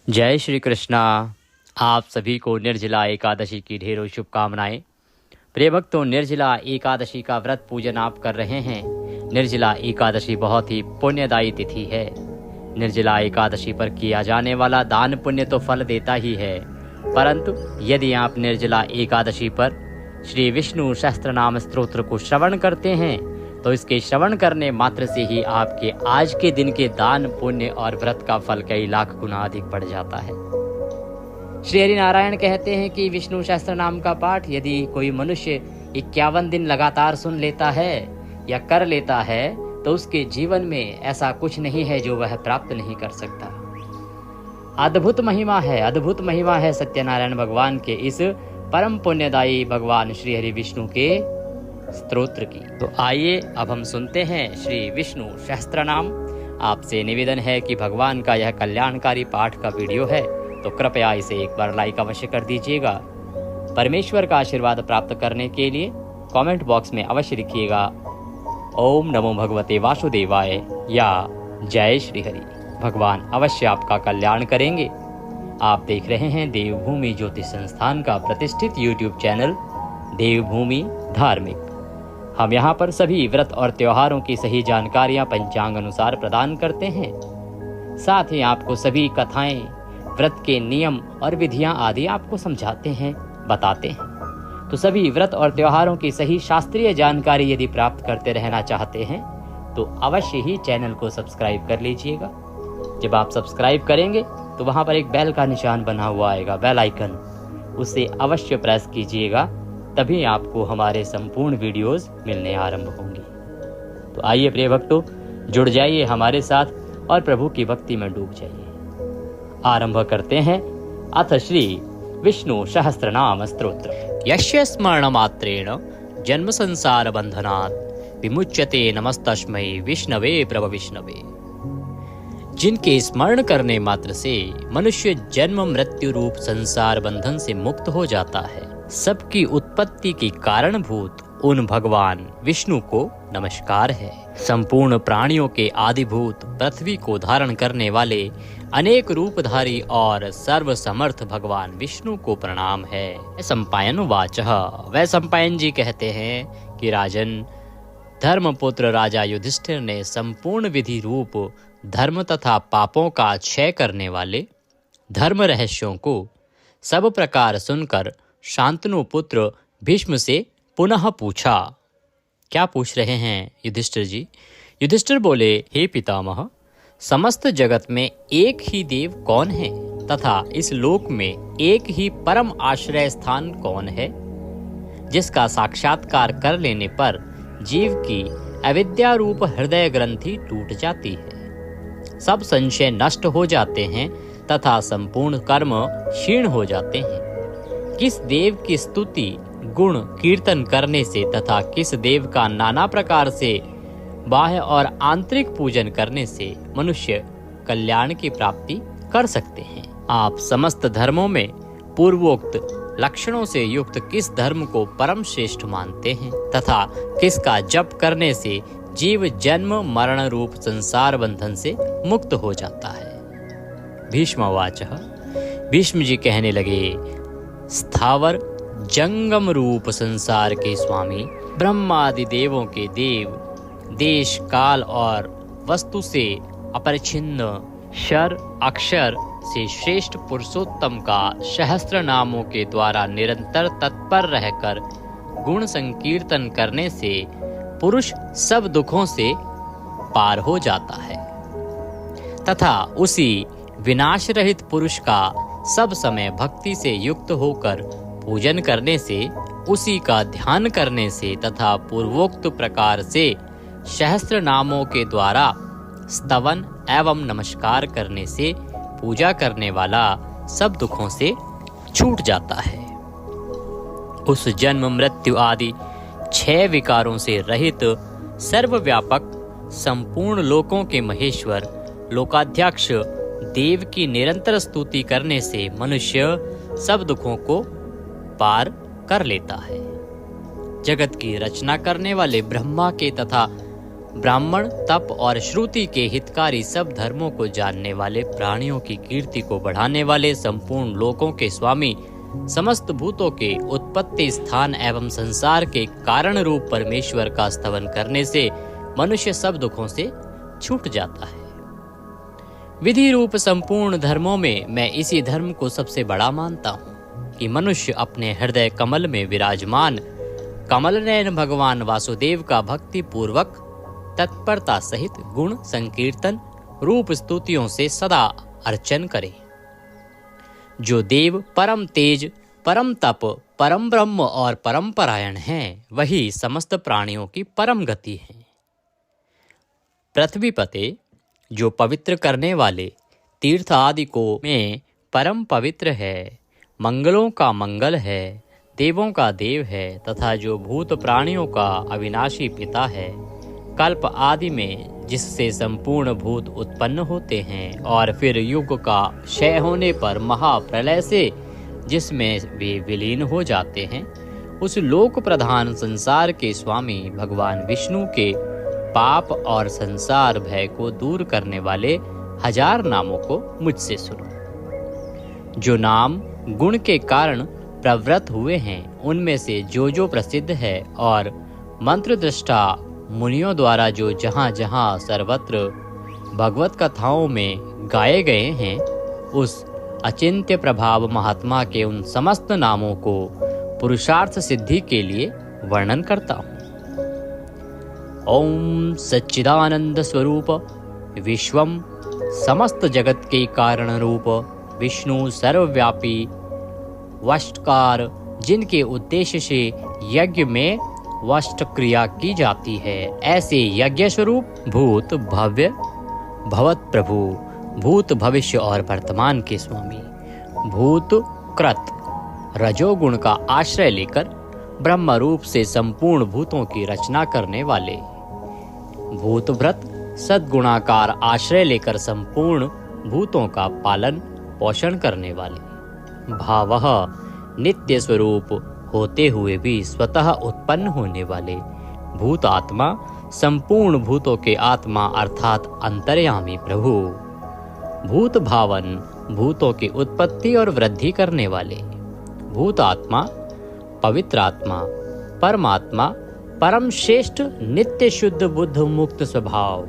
जय श्री कृष्णा। आप सभी को निर्जला एकादशी की ढेरों शुभकामनाएं। प्रिय भक्तों, निर्जला एकादशी का व्रत पूजन आप कर रहे हैं। निर्जला एकादशी बहुत ही पुण्यदायी तिथि है। निर्जला एकादशी पर किया जाने वाला दान पुण्य तो फल देता ही है, परंतु यदि आप निर्जला एकादशी पर श्री विष्णु सहस्त्रनाम स्तोत्र को श्रवण करते हैं तो इसके श्रवण करने मात्र से ही आपके आज के दिन के दान पुण्य और व्रत का फल कई लाख गुना अधिक बढ़ जाता है। श्री हरि नारायण कहते हैं कि विष्णु सहस्त्र नाम का पाठ यदि कोई मनुष्य 51 दिन लगातार सुन लेता है या कर लेता है तो उसके जीवन में ऐसा कुछ नहीं है जो वह प्राप्त नहीं कर सकता। अद्भुत महिमा है सत्यनारायण भगवान के इस परम पुण्यदायी भगवान श्री हरि विष्णु के स्तोत्र की। तो आइए अब हम सुनते हैं श्री विष्णु सहस्त्रनाम। आपसे निवेदन है कि भगवान का यह कल्याणकारी पाठ का वीडियो है तो कृपया इसे एक बार लाइक अवश्य कर दीजिएगा। परमेश्वर का आशीर्वाद प्राप्त करने के लिए कमेंट बॉक्स में अवश्य लिखिएगा ओम नमो भगवते वासुदेवाय या जय श्री हरि। भगवान अवश्य आपका कल्याण करेंगे। आप देख रहे हैं देवभूमि ज्योतिष संस्थान का प्रतिष्ठित यूट्यूब चैनल देवभूमि धार्मिक। हम यहाँ पर सभी व्रत और त्योहारों की सही जानकारियाँ पंचांग अनुसार प्रदान करते हैं। साथ ही आपको सभी कथाएं, व्रत के नियम और विधियाँ आदि आपको समझाते हैं, बताते हैं। तो सभी व्रत और त्योहारों की सही शास्त्रीय जानकारी यदि प्राप्त करते रहना चाहते हैं तो अवश्य ही चैनल को सब्सक्राइब कर लीजिएगा। जब आप सब्सक्राइब करेंगे तो वहाँ पर एक बेल का निशान बना हुआ आएगा, बेल आइकन, उसे अवश्य प्रेस कीजिएगा, तभी आपको हमारे संपूर्ण वीडियोस मिलने आरंभ होंगे। तो आइए प्रिय भक्तों, जुड़ जाइए हमारे साथ और प्रभु की भक्ति में डूब जाइए। आरंभ करते हैं अथ श्री विष्णु सहस्त्रनाम स्तोत्र। यस्य स्मरण मात्रेण जन्म संसार बंधनात् विमुच्यते नमस्तस्मै विष्णवे प्रभ विष्णवे। जिनके स्मरण करने मात्र से मनुष्य जन्म मृत्यु रूप संसार बंधन से मुक्त हो जाता है, सबकी उत्पत्ति की कारणभूत उन भगवान विष्णु को नमस्कार है। संपूर्ण प्राणियों के आदिभूत पृथ्वी को धारण करने वाले अनेक रूपधारी और सर्वसमर्थ भगवान विष्णु को प्रणाम है। सम्पायन वाचः। वह सम्पायन जी कहते हैं कि राजन, धर्मपुत्र राजा युधिष्ठिर ने संपूर्ण विधि रूप धर्म तथा पापों का क्षय करने वाले धर्म रहस्यों को सब प्रकार सुनकर शांतनु पुत्र भीष्म से पुनः पूछा। क्या पूछ रहे हैं युधिष्ठिर जी? युधिष्ठिर बोले, हे पितामह, समस्त जगत में एक ही देव कौन है तथा इस लोक में एक ही परम आश्रय स्थान कौन है, जिसका साक्षात्कार कर लेने पर जीव की अविद्या रूप हृदय ग्रंथि टूट जाती है, सब संशय नष्ट हो जाते हैं तथा संपूर्ण कर्म क्षीण हो जाते हैं। किस देव की स्तुति गुण कीर्तन करने से तथा किस देव का नाना प्रकार से बाह्य और आंतरिक पूजन करने से मनुष्य कल्याण की प्राप्ति कर सकते हैं। आप समस्त धर्मों में पूर्वोक्त लक्षणों से युक्त किस धर्म को परम श्रेष्ठ मानते हैं तथा किसका जप करने से जीव जन्म मरण रूप संसार बंधन से मुक्त हो जाता है। भीष्मवाचः। भीष्म जी कहने लगे, स्थावर जंगम रूप संसार के स्वामी ब्रह्मादि देवों के देव, देश काल और वस्तु से अपरिच्छिन्न क्षर अक्षर से श्रेष्ठ पुरुषोत्तम का सहस्त्र नामों के द्वारा निरंतर तत्पर रहकर गुण संकीर्तन करने से पुरुष सब दुखों से पार हो जाता है तथा उसी विनाश रहित पुरुष का सब समय भक्ति से युक्त होकर पूजन करने से, उसी का ध्यान करने से तथा पूर्वोक्त प्रकार से सहस्त्र नामों के द्वारा स्तवन एवं नमस्कार करने से पूजा करने वाला सब दुखों से छूट जाता है। उस जन्म मृत्यु आदि 6 विकारों से रहित सर्वव्यापक संपूर्ण लोकों के महेश्वर लोकाध्यक्ष देव की निरंतर स्तुति करने से मनुष्य सब दुखों को पार कर लेता है। जगत की रचना करने वाले ब्रह्मा के तथा ब्राह्मण, तप और श्रुति के हितकारी सब धर्मों को जानने वाले, प्राणियों की कीर्ति को बढ़ाने वाले, संपूर्ण लोकों के स्वामी, समस्त भूतों के उत्पत्ति स्थान एवं संसार के कारण रूप परमेश्वर का स्तवन करने से मनुष्य सब दुखों से छूट जाता है। विधि रूप संपूर्ण धर्मों में मैं इसी धर्म को सबसे बड़ा मानता हूँ कि मनुष्य अपने हृदय कमल में विराजमान कमल नयन भगवान वासुदेव का भक्ति पूर्वक तत्परता सहित गुण संकीर्तन रूप स्तुतियों से सदा अर्चन करे। जो देव परम तेज, परम तप, परम ब्रह्म और परम परायण हैं, वही समस्त प्राणियों की परम गति है। पृथ्वी पते, जो पवित्र करने वाले तीर्थ आदि को में परम पवित्र है, मंगलों का मंगल है, देवों का देव है तथा जो भूत प्राणियों का अविनाशी पिता है, कल्प आदि में जिससे संपूर्ण भूत उत्पन्न होते हैं और फिर युग का क्षय होने पर महाप्रलय से जिसमें वे विलीन हो जाते हैं, उस लोक प्रधान संसार के स्वामी भगवान विष्णु के पाप और संसार भय को दूर करने वाले 1000 नामों को मुझसे सुनो। जो नाम गुण के कारण प्रवृत्त हुए हैं, उनमें से जो प्रसिद्ध है और मंत्र दृष्टा मुनियों द्वारा जो जहाँ जहाँ सर्वत्र भगवत कथाओं में गाए गए हैं, उस अचिंत्य प्रभाव महात्मा के उन समस्त नामों को पुरुषार्थ सिद्धि के लिए वर्णन करता हूँ। ओम सच्चिदानंद स्वरूप विश्वम, समस्त जगत के कारण रूप विष्णु सर्वव्यापी वष्टकार, जिनके उद्देश्य से यज्ञ में वष्ट क्रिया की जाती है, ऐसे यज्ञ स्वरूप भूत भव्य भवत प्रभु, भूत भविष्य और वर्तमान के स्वामी, भूत कृत रजोगुण का आश्रय लेकर ब्रह्म रूप से संपूर्ण भूतों की रचना करने वाले, भूतव्रत सद्गुणाकार आश्रय लेकर संपूर्ण भूतों का पालन पोषण करने वाले, भावः नित्य स्वरूप होते हुए भी स्वतः उत्पन्न होने वाले, भूत आत्मा संपूर्ण भूतों के आत्मा अर्थात अंतर्यामी प्रभु, भूत भावन भूतों की उत्पत्ति और वृद्धि करने वाले, भूत आत्मा पवित्र आत्मा परमात्मा परम श्रेष्ठ नित्य शुद्ध बुद्ध मुक्त स्वभाव,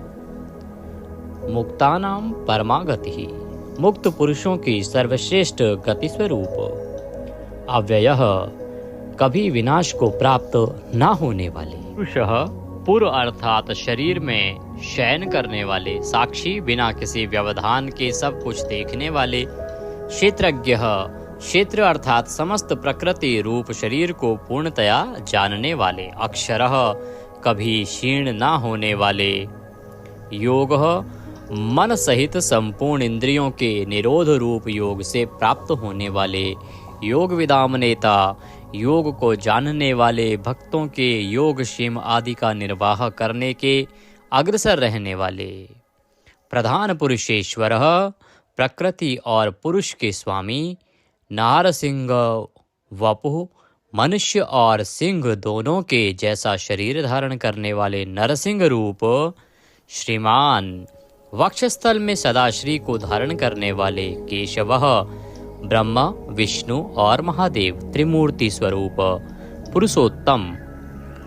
मुक्तानाम परमा गति, मुक्त पुरुषों की सर्वश्रेष्ठ गति स्वरूप, अव्ययः कभी विनाश को प्राप्त न होने वाले, पुरुषः पूर्व अर्थात शरीर में शयन करने वाले, साक्षी बिना किसी व्यवधान के सब कुछ देखने वाले, क्षेत्रज्ञः क्षेत्र अर्थात समस्त प्रकृति रूप शरीर को पूर्णतया जानने वाले, अक्षरः कभी क्षीण न होने वाले, योगः मन सहित संपूर्ण इंद्रियों के निरोध रूप योग से प्राप्त होने वाले, योग विदाम नेता योग को जानने वाले, भक्तों के योग क्षेम आदि का निर्वाह करने के अग्रसर रहने वाले, प्रधान पुरुषेश्वरः प्रकृति और पुरुष के स्वामी, नारसिंह वपुः मनुष्य और सिंह दोनों के जैसा शरीर धारण करने वाले नरसिंह रूप, श्रीमान वक्षस्थल में सदाश्री को धारण करने वाले, केशवः ब्रह्मा विष्णु और महादेव त्रिमूर्ति स्वरूप, पुरुषोत्तम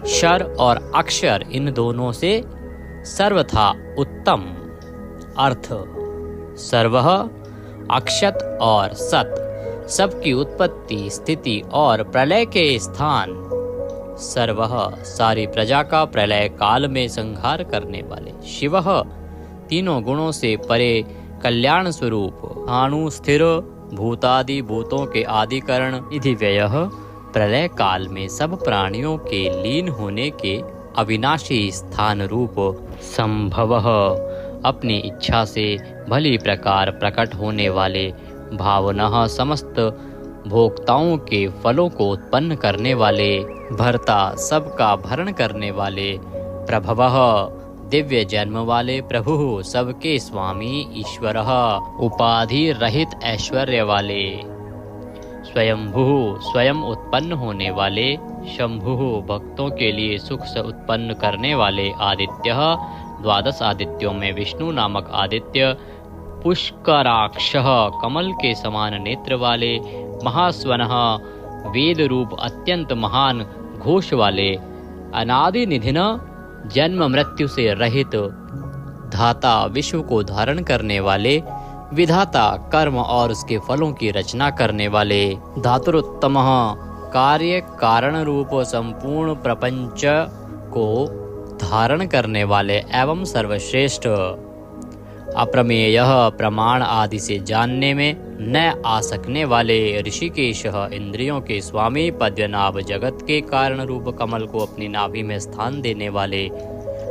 क्षर और अक्षर इन दोनों से सर्वथा उत्तम, अर्थ सर्वः अक्षत और सत सबकी उत्पत्ति स्थिति और प्रलय के स्थान, सर्वः सारी प्रजा का प्रलय काल में संहार करने वाले, शिवः तीनों गुणों से परे कल्याण स्वरूप, अणु स्थिर भूतादि भूतों के आदिकरण, विधि व्ययः प्रलय काल में सब प्राणियों के लीन होने के अविनाशी स्थान रूप, संभवः अपनी इच्छा से भली प्रकार प्रकट होने वाले, भावनः समस्त भोक्ताओं के फलों को उत्पन्न करने वाले, भर्ता सबका भरण करने वाले, प्रभवः दिव्य जन्म वाले प्रभु सबके स्वामी, ईश्वरः उपाधि रहित ऐश्वर्य वाले, स्वयंभू स्वयं उत्पन्न होने वाले, शंभु भक्तों के लिए सुख से उत्पन्न करने वाले आदित्य, 12 आदित्यों में विष्णु नामक आदित्य, पुष्कराक्ष कमल के समान नेत्र वाले, महास्वनः वेद रूप अत्यंत महान घोष वाले, अनादि निधिन जन्म मृत्यु से रहित, धाता विश्व को धारण करने वाले, विधाता कर्म और उसके फलों की रचना करने वाले, धातुरुत्तम कार्य कारण रूप संपूर्ण प्रपंच को धारण करने वाले एवं सर्वश्रेष्ठ, अप्रमेय प्रमाण आदि से जानने में न आ सकने वाले, ऋषिकेश इंद्रियों के स्वामी, पद्मनाभ जगत के कारण रूप कमल को अपनी नाभि में स्थान देने वाले,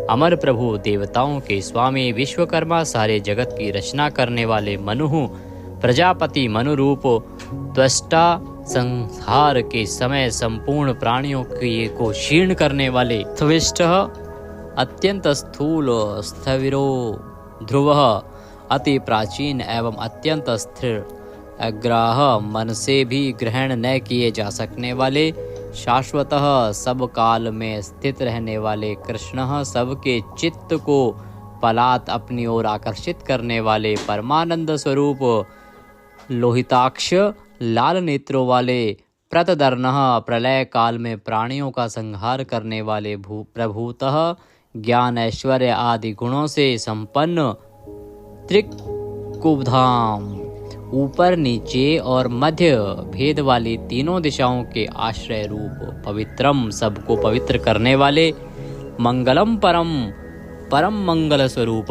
अमर प्रभु देवताओं के स्वामी, विश्वकर्मा सारे जगत की रचना करने वाले, मनु प्रजापति मनु रूप त्वष्टा, संहार के समय संपूर्ण प्राणियों को क्षीण करने वाले, त्विष्ट अत्यंत स्थूल, स्थविरो ध्रुव अति प्राचीन एवं अत्यंत स्थिर, अग्राह मन से भी ग्रहण न किए जा सकने वाले, शाश्वतः सब काल में स्थित रहने वाले, कृष्ण सबके चित्त को पलात अपनी ओर आकर्षित करने वाले, परमानंद स्वरूप, लोहिताक्ष लाल नेत्रों वाले, प्रतदर्नः प्रलय काल में प्राणियों का संहार करने वाले, प्रभुतः ज्ञान ऐश्वर्य आदि गुणों से संपन्न, त्रिकुबधाम ऊपर नीचे और मध्य भेद वाली तीनों दिशाओं के आश्रय रूप, पवित्रम सबको पवित्र करने वाले, मंगलम परम परम मंगल स्वरूप,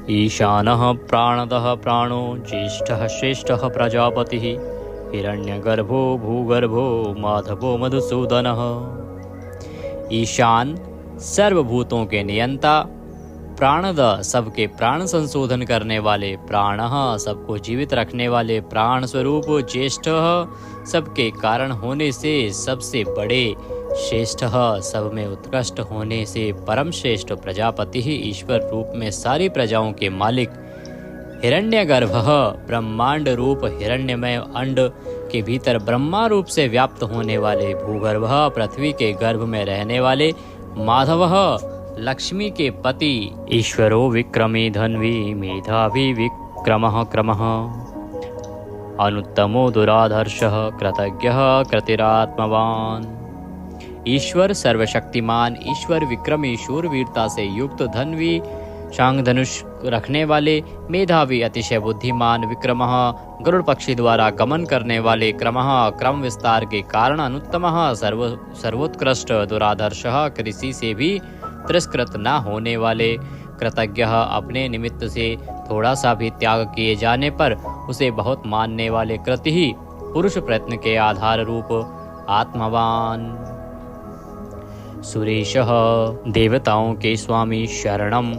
ईशानः प्राणदः प्राणो, ज्येष्ठः श्रेष्ठः प्रजापतिः, हिरण्यगर्भो भूगर्भो माधवो मधुसूदनः। ईशान सर्वभूतों के नियंता, प्राणद सबके प्राण संशोधन करने वाले, प्राणः सबको जीवित रखने वाले, प्राण स्वरूप, ज्येष्ठ सबके कारण होने से सबसे बड़े, श्रेष्ठ सब में उत्कृष्ट होने से परम श्रेष्ठ, प्रजापति ईश्वर रूप में सारी प्रजाओं के मालिक, हिरण्यगर्भ ब्रह्मांड रूप हिरण्यमय अंड के भीतर ब्रह्मा रूप से व्याप्त होने वाले, भूगर्भ पृथ्वी के गर्भ में रहने वाले, माधव लक्ष्मी के पति, ईश्वरो विक्रमी धन्वी मेधावी विक्रमः क्रमः, अनुत्तमो दुराधर्षः कृतज्ञः कृतिरात्मवान। ईश्वर सर्वशक्तिमान, ईश्वर विक्रमी शूरवीरता से युक्त, धन्वी शांग धनुष रखने वाले, मेधावी अतिशय बुद्धिमान, विक्रमः गरुड़ पक्षी द्वारा गमन करने वाले, क्रमः क्रम विस्तार के कारण, अनुत्तमः सर्वोत्कृष्ट, दुराधर्षः किसी से भी तिरस्कृत न होने वाले, कृतज्ञ अपने निमित्त से थोड़ा सा भी त्याग किए जाने पर उसे बहुत मानने वाले, कृति ही पुरुष प्रयत्न के आधार रूप, आत्मवान। सुरेशः देवताओं के स्वामी, शरणम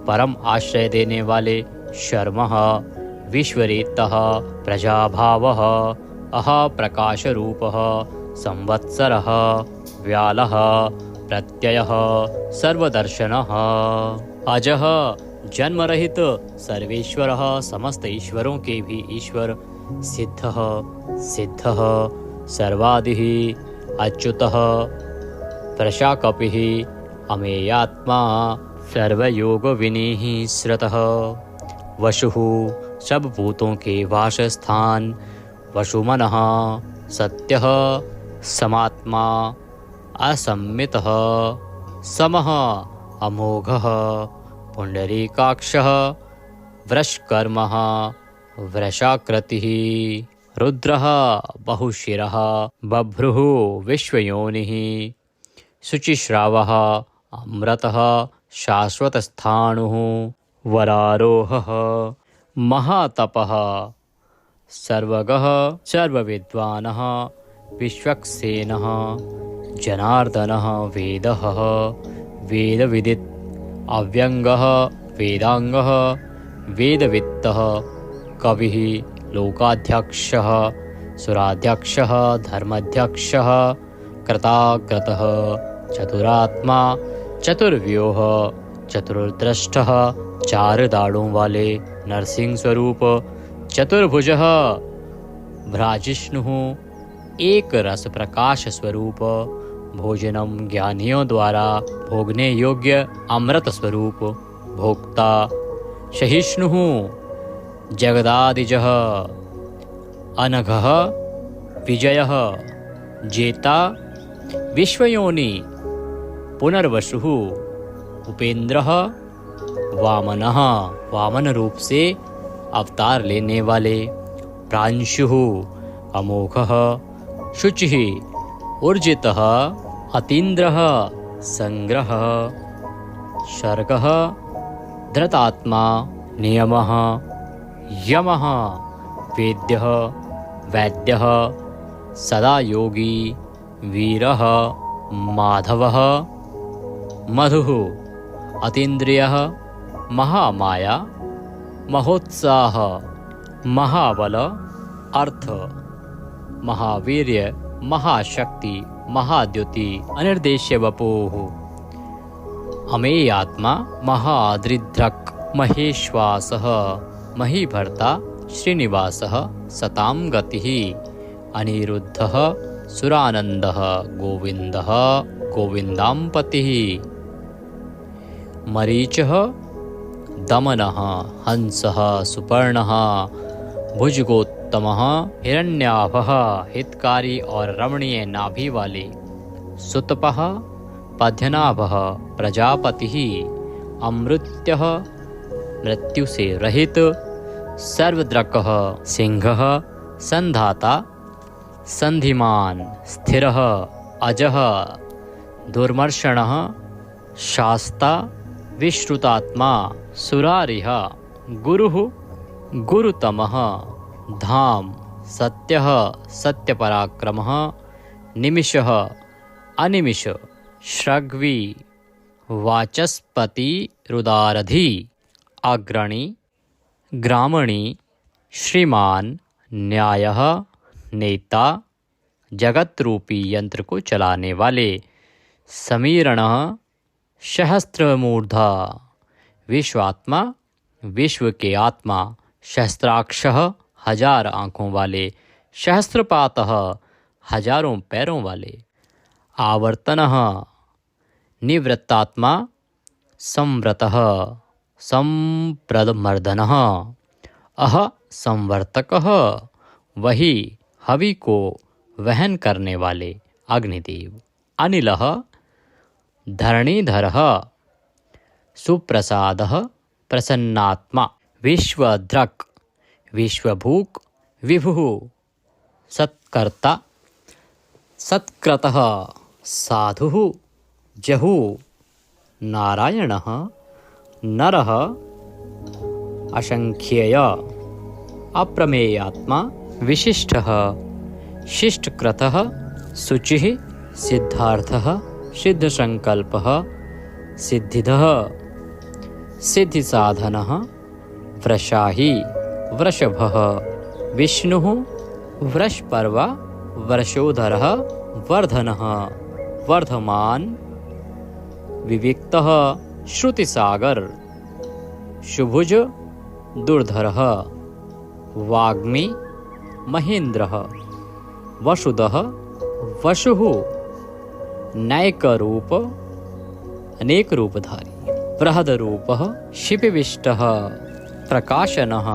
परम आश्रय देने वाले, शर्मः विश्वरेतः प्रजाभावः, अह प्रकाश रूपः, संवत्सरः व्यालः प्रत्ययः सर्वदर्शनः, अजः जन्मरहित सर्वेश्वरः, समस्त ईश्वरों के भी ईश्वर, सिद्धः सिद्धः सर्वादिः, अच्युतः प्रशाकपिः, अमेयात्मा सर्वयोग विनीः श्रुतः, वशुः सब भूतों के वासस्थान, वशुमनः सत्यः समात्मा, असम्मितः समः अमोघः, पुंडरीकाक्षः वृषकर्मः वृषाकृतिः, रुद्रः बहुशिरः, बभ्रुः विश्वयोनिः, शुचिश्रावः अमृतः शाश्वतस्थाणुः, वरारोहः महातपः, सर्वगः सर्वविद्वानः, विश्वक्सेनः जनार्दनः, वेदः वेदविदित्, अव्यङ्गः वेदाङ्गः, वेदवित्तः कविः, लोकाध्यक्षः सुराध्यक्षः, धर्माध्यक्षः कृताकृतः, चतुरात्मा चतुर्व्यूह, चतुर्दृष्टः चार दाढ़ों वाले, नरसिंह स्वरूप, चतुर्भुजः भ्राजिष्णुः एक रस प्रकाश स्वरूप, भोजनम ज्ञानियों द्वारा भोगने योग्य अमृत स्वरूप, भोक्ता सहिष्णुः जगदादिजः, अनघः विजयः, जेता विश्वयोनि, पुनर्वसुः, उपेंद्रः, वामनः, वामन रूप से अवतार लेने वाले, प्रांशुः, अमोघः, शुचिः, ऊर्जितः, अतीन्द्रः, संग्रह, शर्गः, धृतात्मा, नियमः, यमः, वेद्यः, वैद्यः, सदा योगी, वीरः, माधवः, मधुः, अतीन्द्रियः, महामाया, महोत्साह, महाबल, अर्थ, महावीर्य, महाशक्ति, महाद्युति, अनिर्देश्य वपुः, अमेयात्मा, महादृढ्रक्, महेश्वासः, महीभर्ता, श्रीनिवासः, सतां गतिः, अनिरुद्धः, सुरानन्दः, गोविन्दः, गोविन्दाम्पतिः, मरीचः, दमनः, हंसः, सुपर्णः, भुजगोत्तमः, हिरण्याभः, हितकारी और रमणीय नाभि वाले, सुतपः, पद्यनाभः, प्रजापतिः, अमृत्यः, मृत्यु से रहित, सर्वद्रकः, सिंहः, संधाता, संधिमान, स्थिरः, अजः, दुर्मर्षणः, शास्ता, विश्रुतात्मा, सुरारिः, गुरुः, गुरुतमः, धाम, सत्यः, सत्यपराक्रमः, निमिषः, अनिमिष, श्रग्वी, वाचस्पति, रुदारधि, अग्रणी, ग्रामणी, श्रीमान, न्यायः, नेता, जगत रूपी यंत्र को चलाने वाले, समीरणः, सहस्त्रमूर्धा, विश्वात्मा, विश्व के आत्मा, सहस्त्राक्षः, हजार आँखों वाले, सहस्त्रपातः, हजारों पैरों वाले, आवर्तनः, निवृत्तात्मा, संव्रतः, संप्रदमर्दनः, अह संवर्तकः, वही हवि को वहन करने वाले, अग्निदेव, अनिलः, धरणीधरः, सुप्रसादः, प्रसन्नात्मा, विश्वद्रक्, विश्वभूक्, विभुः, सत्कर्ता, सत्कृतः, साधुः, जहु, नारायणः, नरः, असंख्येय, अप्रमेयात्मा, विशिष्टः, शिष्टकृतः, शुचिः, सिद्धार्थः, सिद्धसंकल्पः, सिद्धिदः, सिद्धिसाधनः, वृषाही, वृषभः, विष्णुः, वृषपर्वा, वर्षोधरः, वर्धनः, वर्धमान, विविक्तः, श्रुतिसागर, शुभुज, दुर्धरः, वाग्मी, महेन्द्रः, वसुदः, वसुः, नैकरूप, अनेक रूपधारी, बृहदरूपः, शिपिविष्टः, प्रकाशनः,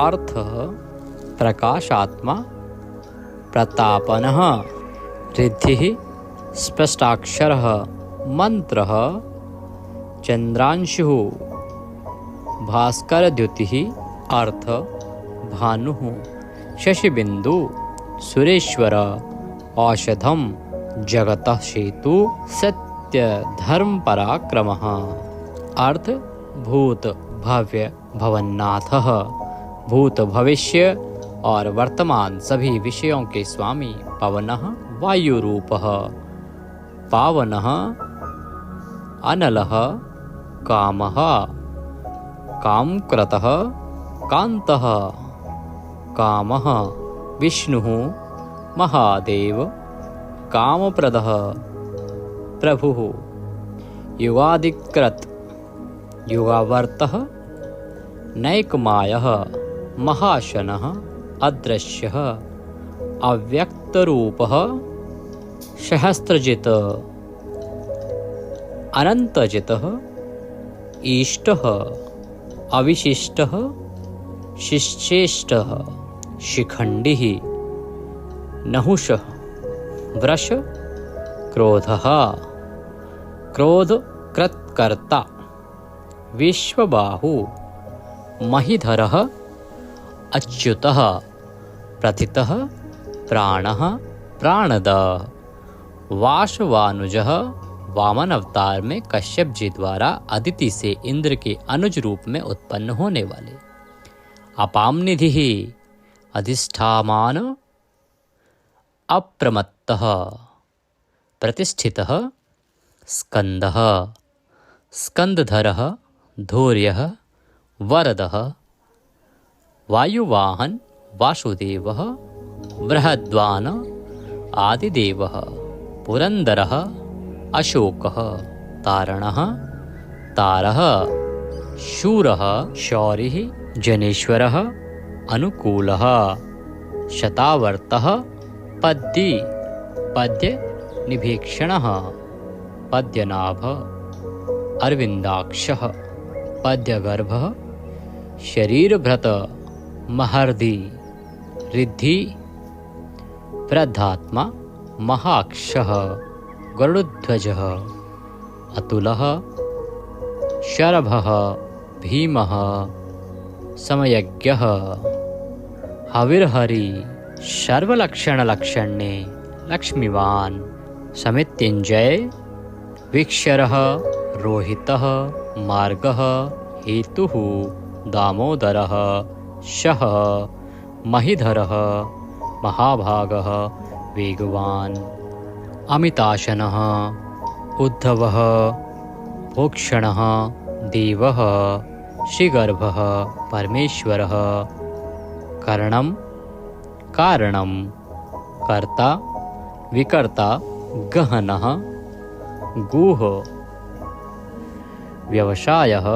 अर्थः, प्रकाशात्मा, प्रतापनः, रिद्धिः, स्पष्टाक्षरः, मंत्रः, चंद्रांशुः, भास्करद्युतिः, अर्थ, भानुः, शशिबिंदु, सुरेश्वर, औषधम, जगतः सेतु, सत्य धर्म पराक्रमः, अर्थ, भूत भव्य भवन्नाथः, भूत भविष्य और वर्तमान सभी विषयों के स्वामी, पवनः, वायुरूपः, पावनः, अनलः, कामः, कामकृतः, कान्तः, कामः, विष्णुः, महादेव, कामप्रदः, प्रभुः, युगादिकृत, युगावर्तः, नैकमायः, महाशनः, अदृश्यः, अव्यक्तरूपः सहस्रजित् अनन्तजितः ईष्टः अविशिष्टः शिश्चेष्टः शिखण्डिः नहुषः वृष क्रोधः क्रोधकृत्कर्ता विश्वबाहु महीधरः अच्युतः प्रथितः प्राणः प्राणदः वासवानुजः वामन अवतार में कश्यप जी द्वारा अदिति से इंद्र के अनुज रूप में उत्पन्न होने वाले। अपाम निधि अधिष्ठामान अप्रमत्तः प्रतिष्ठितः स्कंदः स्कंदधरः धैर्यः वरदः वायुवाहन वासुदेवः बृहद्वान आदिदेवः पुरंदरः अशोकः तारणः तारः शूरः शौरिः जनेश्वरः अनुकूलः शतावर्तः पद्दी पद्य निभीक्षणः पद्यनाभ अरविंदाक्षः पद्यगर्भः शरीरभृत महर्दि रिद्धि वृद्धात्मा महाक्षः गरुडध्वजः अतुलः शरभः भीमः समयज्ञः हविर्हरि सर्वलक्षणलक्षणे लक्ष्मीवान् समित्युञ्जय वीक्षरः रोहितः मार्गः हेतुः दामोदरः शः महीधरः महाभागः वेगवान् अमिताशनः उद्धवः भोक्षणः देवः श्रीगर्भः परमेश्वरः कर्णं कारणं कर्ता विकर्ता गहनः गुह व्यवसायः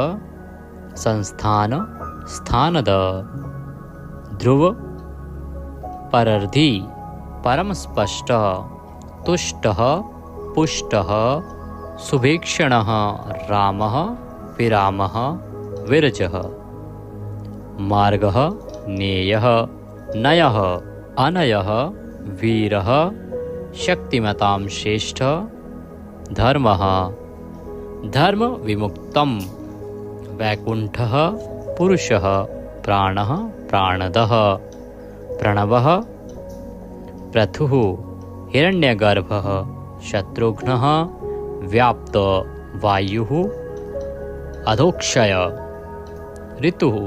संस्थान स्थानद ध्रुव परर्धि परमस्पष्ट तुष्टः पुष्टः सुभीक्षणः रामः विरामः विरजः मार्गः नेयः नयः अनयः वीरः शक्तिमतां श्रेष्ठ धर्मः धर्म विमुक्तं वैकुंठः पुरुषः प्राणः प्राणदः प्रणवः प्रथुः हिरण्यगर्भः शत्रुघ्नः व्याप्त वायुः अधोक्षय ऋतुः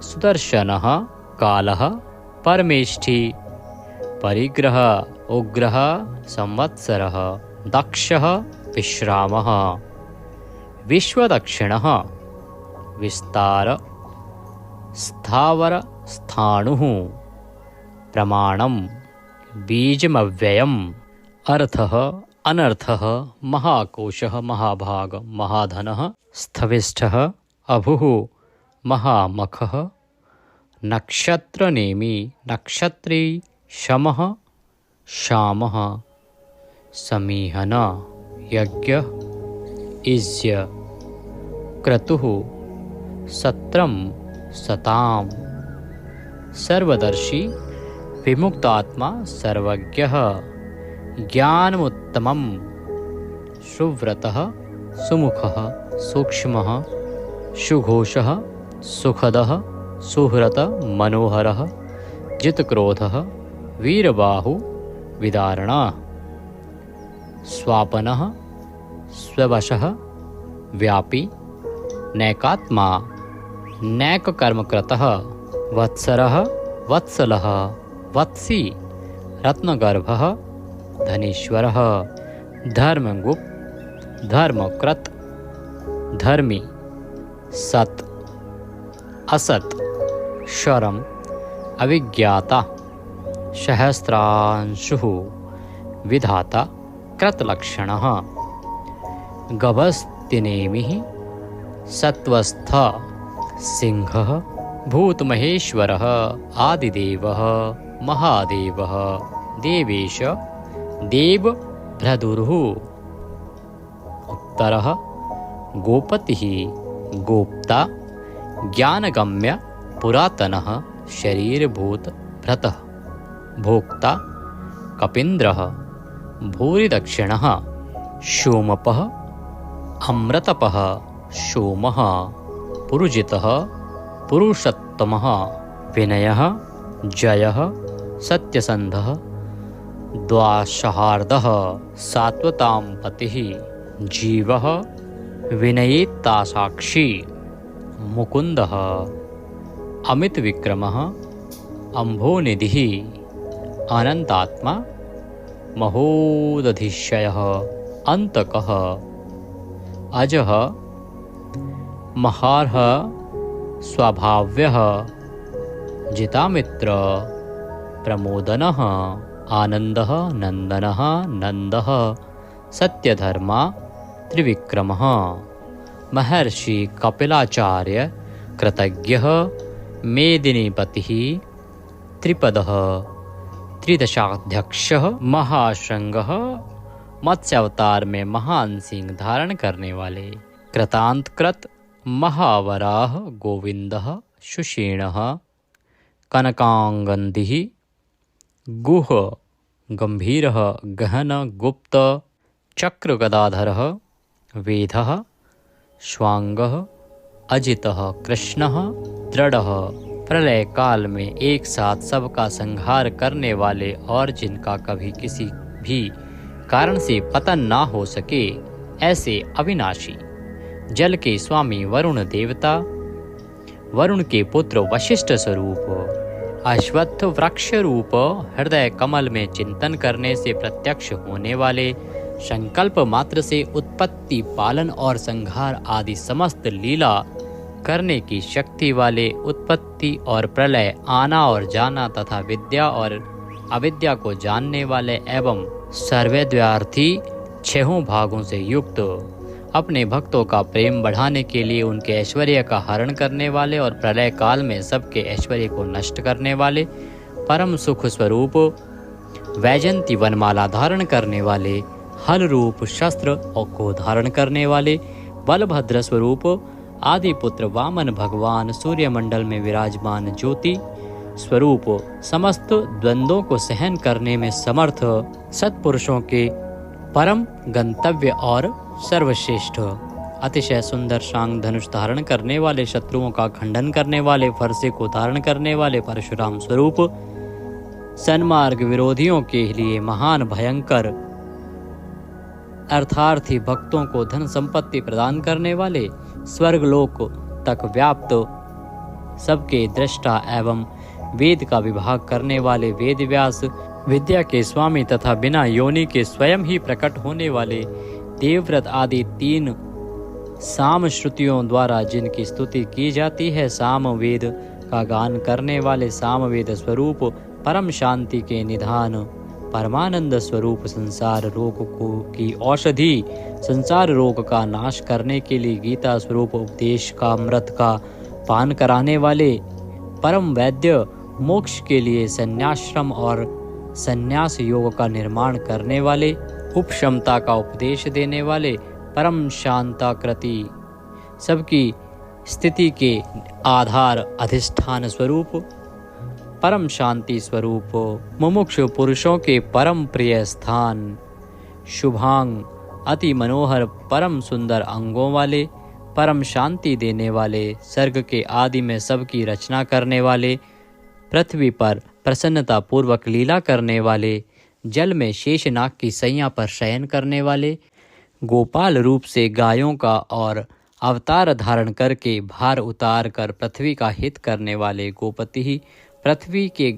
सुदर्शनः कालः परमेष्ठी परिग्रह उग्रः संवत्सरः दक्षः विश्रामः विश्वदक्षिणः विस्तार स्थावर स्थाणुः प्रमाणं बीजमव्ययम् अर्थः अनर्थः महाकोशः महाभाग महाधनः स्थविष्ठः अभुः महामखः नक्षत्रनेमी नक्षत्री शमः शामः समीहन यज्ञ इज्य क्रतुः सत्रम सताम सर्वदर्शी विमुक्तात्मा सर्वज्ञः ज्ञानमुत्तमं सुव्रतः सुमुखः सूक्ष्मः सुघोषः सुखदः सुहृत मनोहरः जितक्रोधः वीरबाहु विदारणः स्वापनः स्ववशः व्यापी नैकात्मा नैककर्मकृतः वत्सरः वत्सलः वत्सी रत्नगर्भः धनीश्वरः धर्मगुप्त धर्मकृत धर्मी सत असत शरम अविज्ञाता सहस्रांशुः विधाता कृतलक्षणः गभस्तिनेमिः सत्वस्थ सिंहः भूतमहेश्वरः आदिदेवः महादेवः देवेश देवभ्रदुरुः उत्तरः गोपतिः गोप्ता ज्ञानगम्य पुरातनः शरीरभूत भ्रतः भोक्ता कपीन्द्रः भूरिदक्षिणः सोमपः अमृतपः सोमः पुरुजितः पुरुषोत्तमः विनयः जयः सत्यसन्धः द्वादशार्धः सात्वतां पतिः जीवः विनयेत्तासाक्षी मुकुन्दः अमितविक्रमः अम्भोनिधिः अनन्तात्मा महोदधिशयः अन्तकः अजः महार्ह स्वभाव्यः जितामित्र प्रमोदनः आनन्दः नन्दनः नन्दः सत्यधर्मा त्रिविक्रमः महर्षि कपिलाचार्य कृतज्ञः मेदिनीपतिः त्रिपदः त्रिदशाध्यक्षः महाशृंगः मत्स्यावतार में महान सिंह धारण करने वाले कृतांतकृत महावराह गोविंदः सुषेणः कनकांगन्धिः गुह गंभीरः गहन गुप्त चक्रगदाधरः वेदः स्वांगः अजितः कृष्णः दृढ़ः प्रलय काल में एक साथ सबका संहार करने वाले और जिनका कभी किसी भी कारण से पतन ना हो सके ऐसे अविनाशी जल के स्वामी वरुण देवता वरुण के पुत्र वशिष्ठ स्वरूप अश्वत्थ वृक्ष रूप हृदय कमल में चिंतन करने से प्रत्यक्ष होने वाले संकल्प मात्र से उत्पत्ति पालन और संहार आदि समस्त लीला करने की शक्ति वाले उत्पत्ति और प्रलय आना और जाना तथा विद्या और अविद्या को जानने वाले एवं सर्वव्यार्थी छहों भागों से युक्त अपने भक्तों का प्रेम बढ़ाने के लिए उनके ऐश्वर्य का हरण करने वाले और प्रलय काल में सबके ऐश्वर्य को नष्ट करने वाले परम सुख स्वरूप वैजंती वनमाला धारण करने वाले हल रूप शस्त्र को धारण करने वाले बलभद्र स्वरूप आदि पुत्र वामन भगवान सूर्यमंडल में विराजमान ज्योति स्वरूप समस्त द्वंद्वों को सहन करने में समर्थ सत्पुरुषों के परम गंतव्य और सर्वश्रेष्ठ अतिशय सुंदर शांग धनुष धारण करने वाले शत्रुओं का खंडन करने वाले फरसे को धारण करने वाले परशुराम स्वरूप सन्मार्ग विरोधियों के लिए महान भयंकर अर्थार्थी भक्तों को धन संपत्ति प्रदान करने वाले स्वर्गलोक तक व्याप्त सबके दृष्टा एवं वेद का विभाग करने वाले वेद व्यास विद्या के स्वामी तथा बिना योनि के स्वयं ही प्रकट होने वाले देवव्रत आदि तीन साम श्रुतियों द्वारा जिनकी स्तुति की जाती है साम वेद का गान करने वाले साम वेद स्वरूप परम शांति के निधान परमानंद स्वरूप संसार रोग को की औषधि संसार रोग का नाश करने के लिए गीता स्वरूप उपदेश का अमृत का पान कराने वाले परम वैद्य मोक्ष के लिए संन्याश्रम और संन्यास योग का निर्माण करने वाले उपशमता का उपदेश देने वाले परम शांताकृति सबकी स्थिति के आधार अधिष्ठान स्वरूप परम शांति स्वरूप मुमुक्षु पुरुषों के परम प्रिय स्थान शुभांग अति मनोहर परम सुंदर अंगों वाले परम शांति देने वाले सर्ग के आदि में सबकी रचना करने वाले पृथ्वी पर प्रसन्नता पूर्वक लीला करने वाले जल में शेषनाग की सैया पर शयन करने वाले गोपाल रूप से गायों का और अवतार धारण करके भार उतार कर पृथ्वी का हित करने वाले गोपति ही पृथ्वी के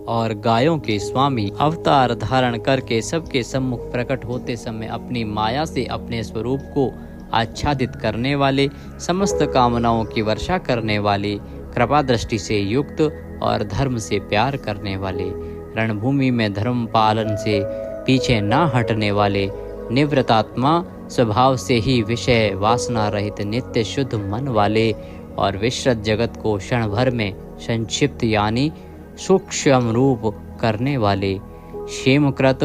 और गायों के स्वामी अवतार धारण करके सबके सम्मुख प्रकट होते समय अपनी माया से अपने स्वरूप को आच्छादित करने वाले समस्त कामनाओं की वर्षा करने वाले कृपा दृष्टि से युक्त और धर्म से प्यार करने वाले रणभूमि में धर्म पालन से पीछे न हटने वाले निवृत्तात्मा स्वभाव से ही विषय वासना रहित नित्य शुद्ध मन वाले और विश्रत जगत को क्षण भर में संक्षिप्त यानी सूक्ष्म रूप करने वाले, क्षेमकृत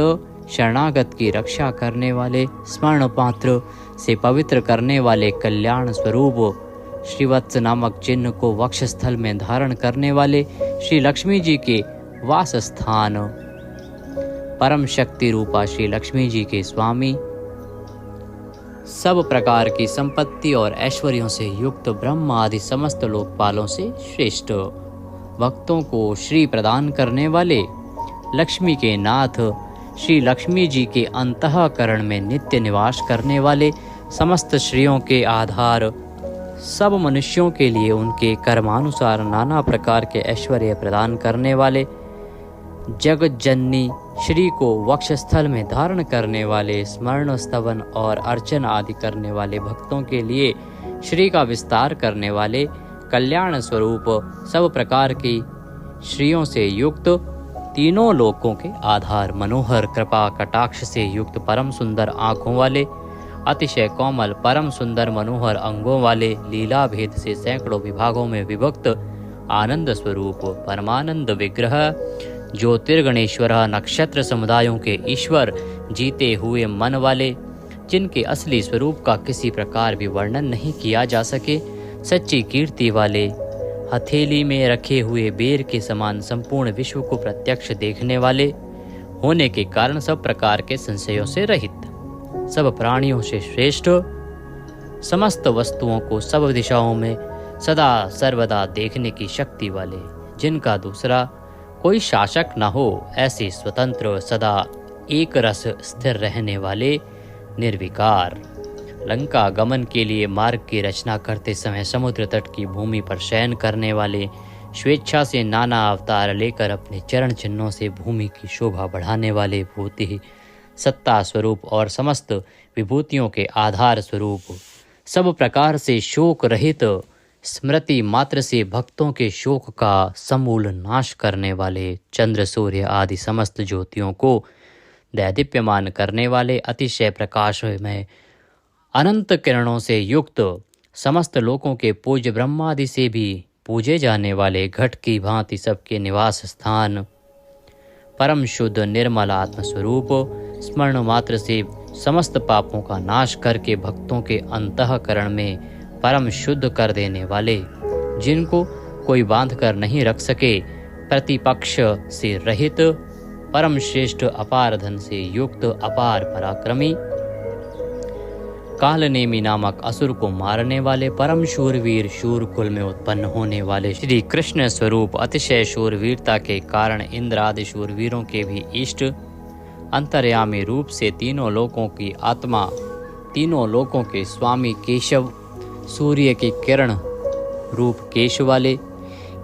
शरणागत की रक्षा करने वाले, स्मरण पात्र से पवित्र करने वाले, कल्याण स्वरूप श्रीवत्स नामक चिन्ह को वक्षस्थल में धारण करने वाले, श्री लक्ष्मी जी के वास स्थान, परम शक्ति रूपा श्री लक्ष्मी जी के स्वामी, सब प्रकार की संपत्ति और ऐश्वर्यों से युक्त ब्रह्म आदि समस्त लोकपालों से श्रेष्ठ, भक्तों को श्री प्रदान करने वाले, लक्ष्मी के नाथ श्री लक्ष्मी जी के अंतःकरण में नित्य निवास करने वाले, समस्त श्रियों के आधार, सब मनुष्यों के लिए उनके कर्मानुसार नाना प्रकार के ऐश्वर्य प्रदान करने वाले, जगत जननी श्री को वक्षस्थल में धारण करने वाले, स्मरण स्तवन और अर्चन आदि करने वाले भक्तों के लिए श्री का विस्तार करने वाले, कल्याण स्वरूप सब प्रकार की श्रियों से युक्त, तीनों लोकों के आधार, मनोहर कृपा कटाक्ष से युक्त, परम सुंदर आँखों वाले, अतिशय कोमल परम सुंदर मनोहर अंगों वाले, लीला भेद से सैकड़ों विभागों में विभक्त, आनंद स्वरूप परमानंद विग्रह, ज्योतिर्गणेश्वर, नक्षत्र समुदायों के ईश्वर, जीते हुए मन वाले, जिनके असली स्वरूप का किसी प्रकार भी वर्णन नहीं किया जा सके, सच्ची कीर्ति वाले, हथेली में रखे हुए बेर के समान संपूर्ण विश्व को प्रत्यक्ष देखने वाले होने के कारण सब प्रकार के संशयों से रहित, सब प्राणियों से श्रेष्ठ, समस्त वस्तुओं को सब दिशाओं में सदा सर्वदा देखने की शक्ति वाले, जिनका दूसरा कोई शासक न हो, ऐसे स्वतंत्र सदा एक रस स्थिर रहने वाले, निर्विकार, लंका गमन के लिए मार्ग की रचना करते समय समुद्र तट की भूमि पर शयन करने वाले, स्वेच्छा से नाना अवतार लेकर अपने चरण चिन्हों से भूमि की शोभा बढ़ाने वाले, भूति सत्ता स्वरूप और समस्त विभूतियों के आधार स्वरूप, सब प्रकार से शोक रहित, स्मृति मात्र से भक्तों के शोक का समूल नाश करने वाले, चंद्र सूर्य आदि समस्त ज्योतियों को दैदीप्यमान करने वाले, अतिशय प्रकाश में अनंत किरणों से युक्त, समस्त लोकों के पूज्य ब्रह्मादि से भी पूजे जाने वाले, घट की भांति सबके निवास स्थान, परम शुद्ध निर्मल आत्म स्वरूप, स्मरण मात्र से समस्त पापों का नाश करके भक्तों के अंतःकरण में परम शुद्ध कर देने वाले, जिनको कोई बांध कर नहीं रख सके, प्रतिपक्ष से रहित, परम श्रेष्ठ अपार धन से युक्त, अपार पराक्रमी, कालनेमी नामक असुर को मारने वाले, परम शूरवीर, शूर कुल में उत्पन्न होने वाले, श्री कृष्ण स्वरूप, अतिशय शूरवीरता के कारण इंद्र आदि शूरवीरों के भी इष्ट, अंतर्यामी रूप से तीनों लोकों की आत्मा, तीनों लोकों के स्वामी केशव, सूर्य की किरण रूप केश वाले,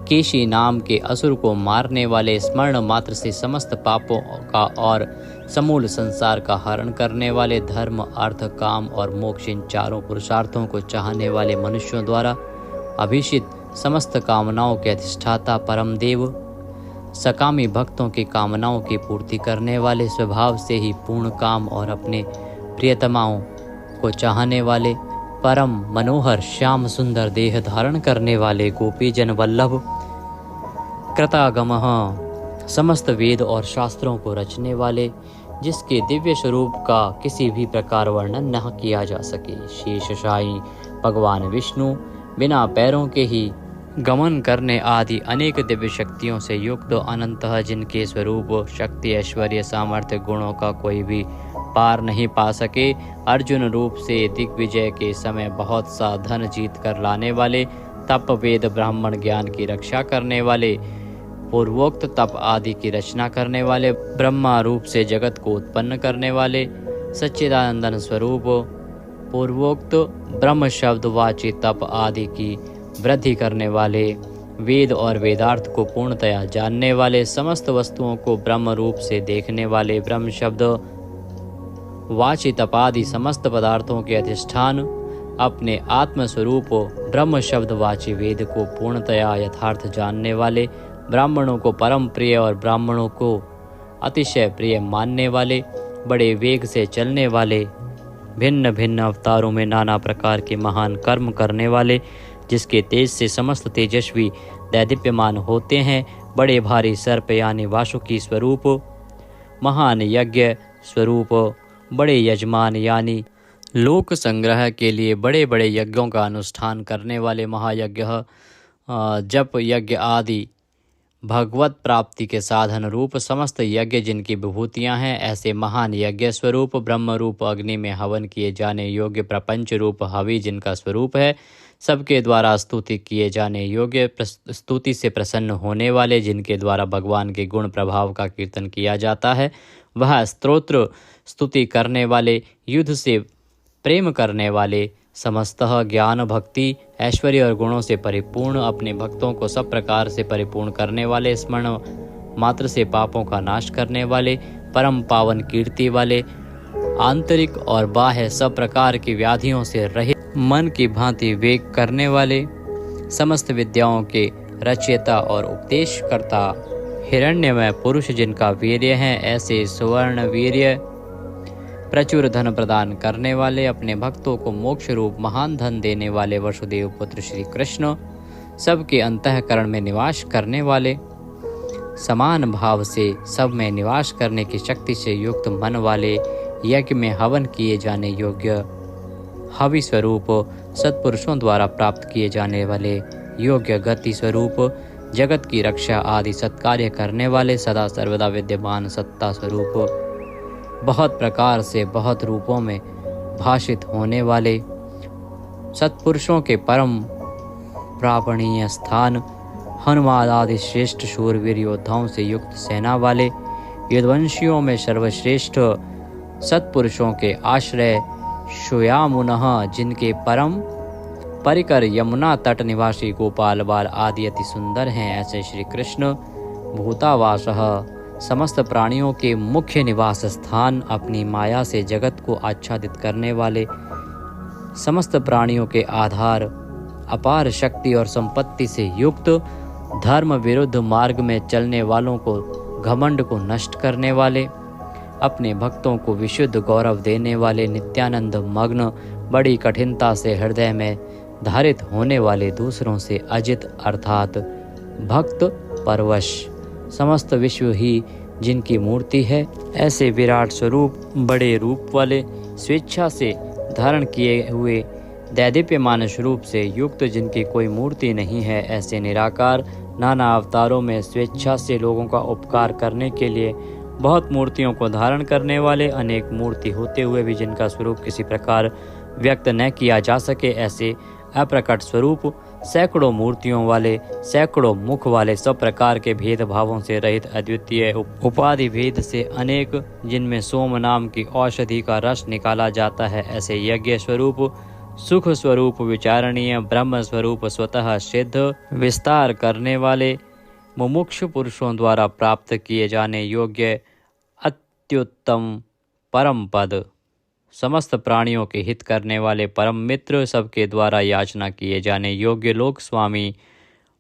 केशी नाम के असुर को मारने वाले, स्मरण मात्र से समस्त पापों का और समूल संसार का हरण करने वाले, धर्म अर्थ काम और मोक्ष इन चारों पुरुषार्थों को चाहने वाले मनुष्यों द्वारा अभिषित, समस्त कामनाओं के अधिष्ठाता परम देव, सकामी भक्तों की कामनाओं की पूर्ति करने वाले, स्वभाव से ही पूर्ण काम और अपने प्रियतमाओं को चाहने वाले, परम मनोहर श्याम सुंदर देह धारण करने वाले, गोपी जन वल्लभ, कृतागमः, समस्त वेद और शास्त्रों को रचने वाले, जिसके दिव्य स्वरूप का किसी भी प्रकार वर्णन न किया जा सके, शेषशायी भगवान विष्णु, बिना पैरों के ही गमन करने आदि अनेक दिव्य शक्तियों से युक्त, अनंतः जिनके स्वरूप शक्ति ऐश्वर्य सामर्थ्य गुणों का कोई भी पार नहीं पा सके, अर्जुन रूप से दिग्विजय के समय बहुत सा धन जीत कर लाने वाले, तप वेद ब्राह्मण ज्ञान की रक्षा करने वाले, पूर्वोक्त तप आदि की रचना करने वाले, ब्रह्मा रूप से जगत को उत्पन्न करने वाले, सच्चिदानंदन स्वरूप, पूर्वोक्त ब्रह्म शब्द वाची तप आदि की वृद्धि करने वाले, वेद और वेदार्थ को पूर्णतया जानने वाले, समस्त वस्तुओं को ब्रह्म रूप से देखने वाले, ब्रह्म शब्द वाची तपादि समस्त पदार्थों के अधिष्ठान, अपने आत्म स्वरूप ब्रह्म शब्द वाची वेद को पूर्णतया यथार्थ जानने वाले, ब्राह्मणों को परम प्रिय और ब्राह्मणों को अतिशय प्रिय मानने वाले, बड़े वेग से चलने वाले, भिन्न भिन्न अवतारों में नाना प्रकार के महान कर्म करने वाले, जिसके तेज से समस्त तेजस्वी दैदीप्यमान होते हैं। बड़े भारी सर्प यानी वासुकी स्वरूप, महान यज्ञ स्वरूप, बड़े यजमान यानी लोक संग्रह के लिए बड़े बड़े यज्ञों का अनुष्ठान करने वाले, महायज्ञ, जप यज्ञ आदि भगवत प्राप्ति के साधन रूप समस्त यज्ञ जिनकी विभूतियां हैं, ऐसे महान यज्ञ स्वरूप ब्रह्म रूप अग्नि में हवन किए जाने योग्य प्रपंच रूप हवि जिनका स्वरूप है, सबके द्वारा स्तुति किए जाने योग्य, स्तुति से प्रसन्न होने वाले, जिनके द्वारा भगवान के गुण प्रभाव का कीर्तन किया जाता है, वह स्तोत्र स्तुति करने वाले, युद्ध से प्रेम करने वाले, समस्तः ज्ञान भक्ति ऐश्वर्य और गुणों से परिपूर्ण, अपने भक्तों को सब प्रकार से परिपूर्ण करने वाले, स्मरण मात्र से पापों का नाश करने वाले, परम पावन कीर्ति वाले, आंतरिक और बाह्य सब प्रकार की व्याधियों से रहित, मन की भांति वेग करने वाले, समस्त विद्याओं के रचयिता और उपदेशकर्ता, हिरण्यमय पुरुष जिनका वीर्य है, ऐसे सुवर्ण वीर्य प्रचुर धन प्रदान करने वाले, अपने भक्तों को मोक्ष रूप महान धन देने वाले वसुदेव पुत्र श्री कृष्ण, सबके अंतःकरण में निवास करने वाले, समान भाव से सब में निवास करने की शक्ति से युक्त मन वाले, यज्ञ में हवन किए जाने योग्य हवि स्वरूप, सत्पुरुषों द्वारा प्राप्त किए जाने वाले योग्य गति स्वरूप, जगत की रक्षा आदि सत्कार्य करने वाले, सदा सर्वदा विद्यमान सत्ता स्वरूप, बहुत प्रकार से बहुत रूपों में भाषित होने वाले, सत्पुरुषों के परम प्रापणीय स्थान, हनुमान आदि श्रेष्ठ शूरवीर योद्धाओं से युक्त सेना वाले, यदुवंशियों में सर्वश्रेष्ठ सत्पुरुषों के आश्रय, श्यामुनः जिनके परम परिकर यमुना तट निवासी गोपाल बाल आदि अति सुंदर हैं, ऐसे श्री कृष्ण भूतावासः समस्त प्राणियों के मुख्य निवास स्थान, अपनी माया से जगत को आच्छादित करने वाले, समस्त प्राणियों के आधार, अपार शक्ति और संपत्ति से युक्त, धर्म विरुद्ध मार्ग में चलने वालों को घमंड को नष्ट करने वाले, अपने भक्तों को विशुद्ध गौरव देने वाले, नित्यानंद मग्न, बड़ी कठिनता से हृदय में धारित होने वाले, दूसरों से अजित अर्थात भक्त परवश, समस्त विश्व ही जिनकी मूर्ति है, ऐसे विराट स्वरूप बड़े रूप वाले, स्वेच्छा से धारण किए हुए दैदीप्यमान स्वरूप से युक्त, जिनकी कोई मूर्ति नहीं है, ऐसे निराकार, नाना अवतारों में स्वेच्छा से लोगों का उपकार करने के लिए बहुत मूर्तियों को धारण करने वाले, अनेक मूर्ति होते हुए भी जिनका स्वरूप किसी प्रकार व्यक्त न किया जा सके, ऐसे अप्रकट स्वरूप, सैकड़ों मूर्तियों वाले, सैकड़ों मुख वाले, सब प्रकार के भेदभावों से रहित, अद्वितीय उपाधि भेद से अनेक, जिनमें सोम नाम की औषधि का रस निकाला जाता है, ऐसे यज्ञ स्वरूप, सुख स्वरूप, विचारणीय ब्रह्म स्वरूप, स्वतः सिद्ध, विस्तार करने वाले, मुमुक्षु पुरुषों द्वारा प्राप्त किए जाने योग्य अत्युत्तम परम पद, समस्त प्राणियों के हित करने वाले परम मित्र, सबके द्वारा याचना किए जाने योग्य लोक स्वामी,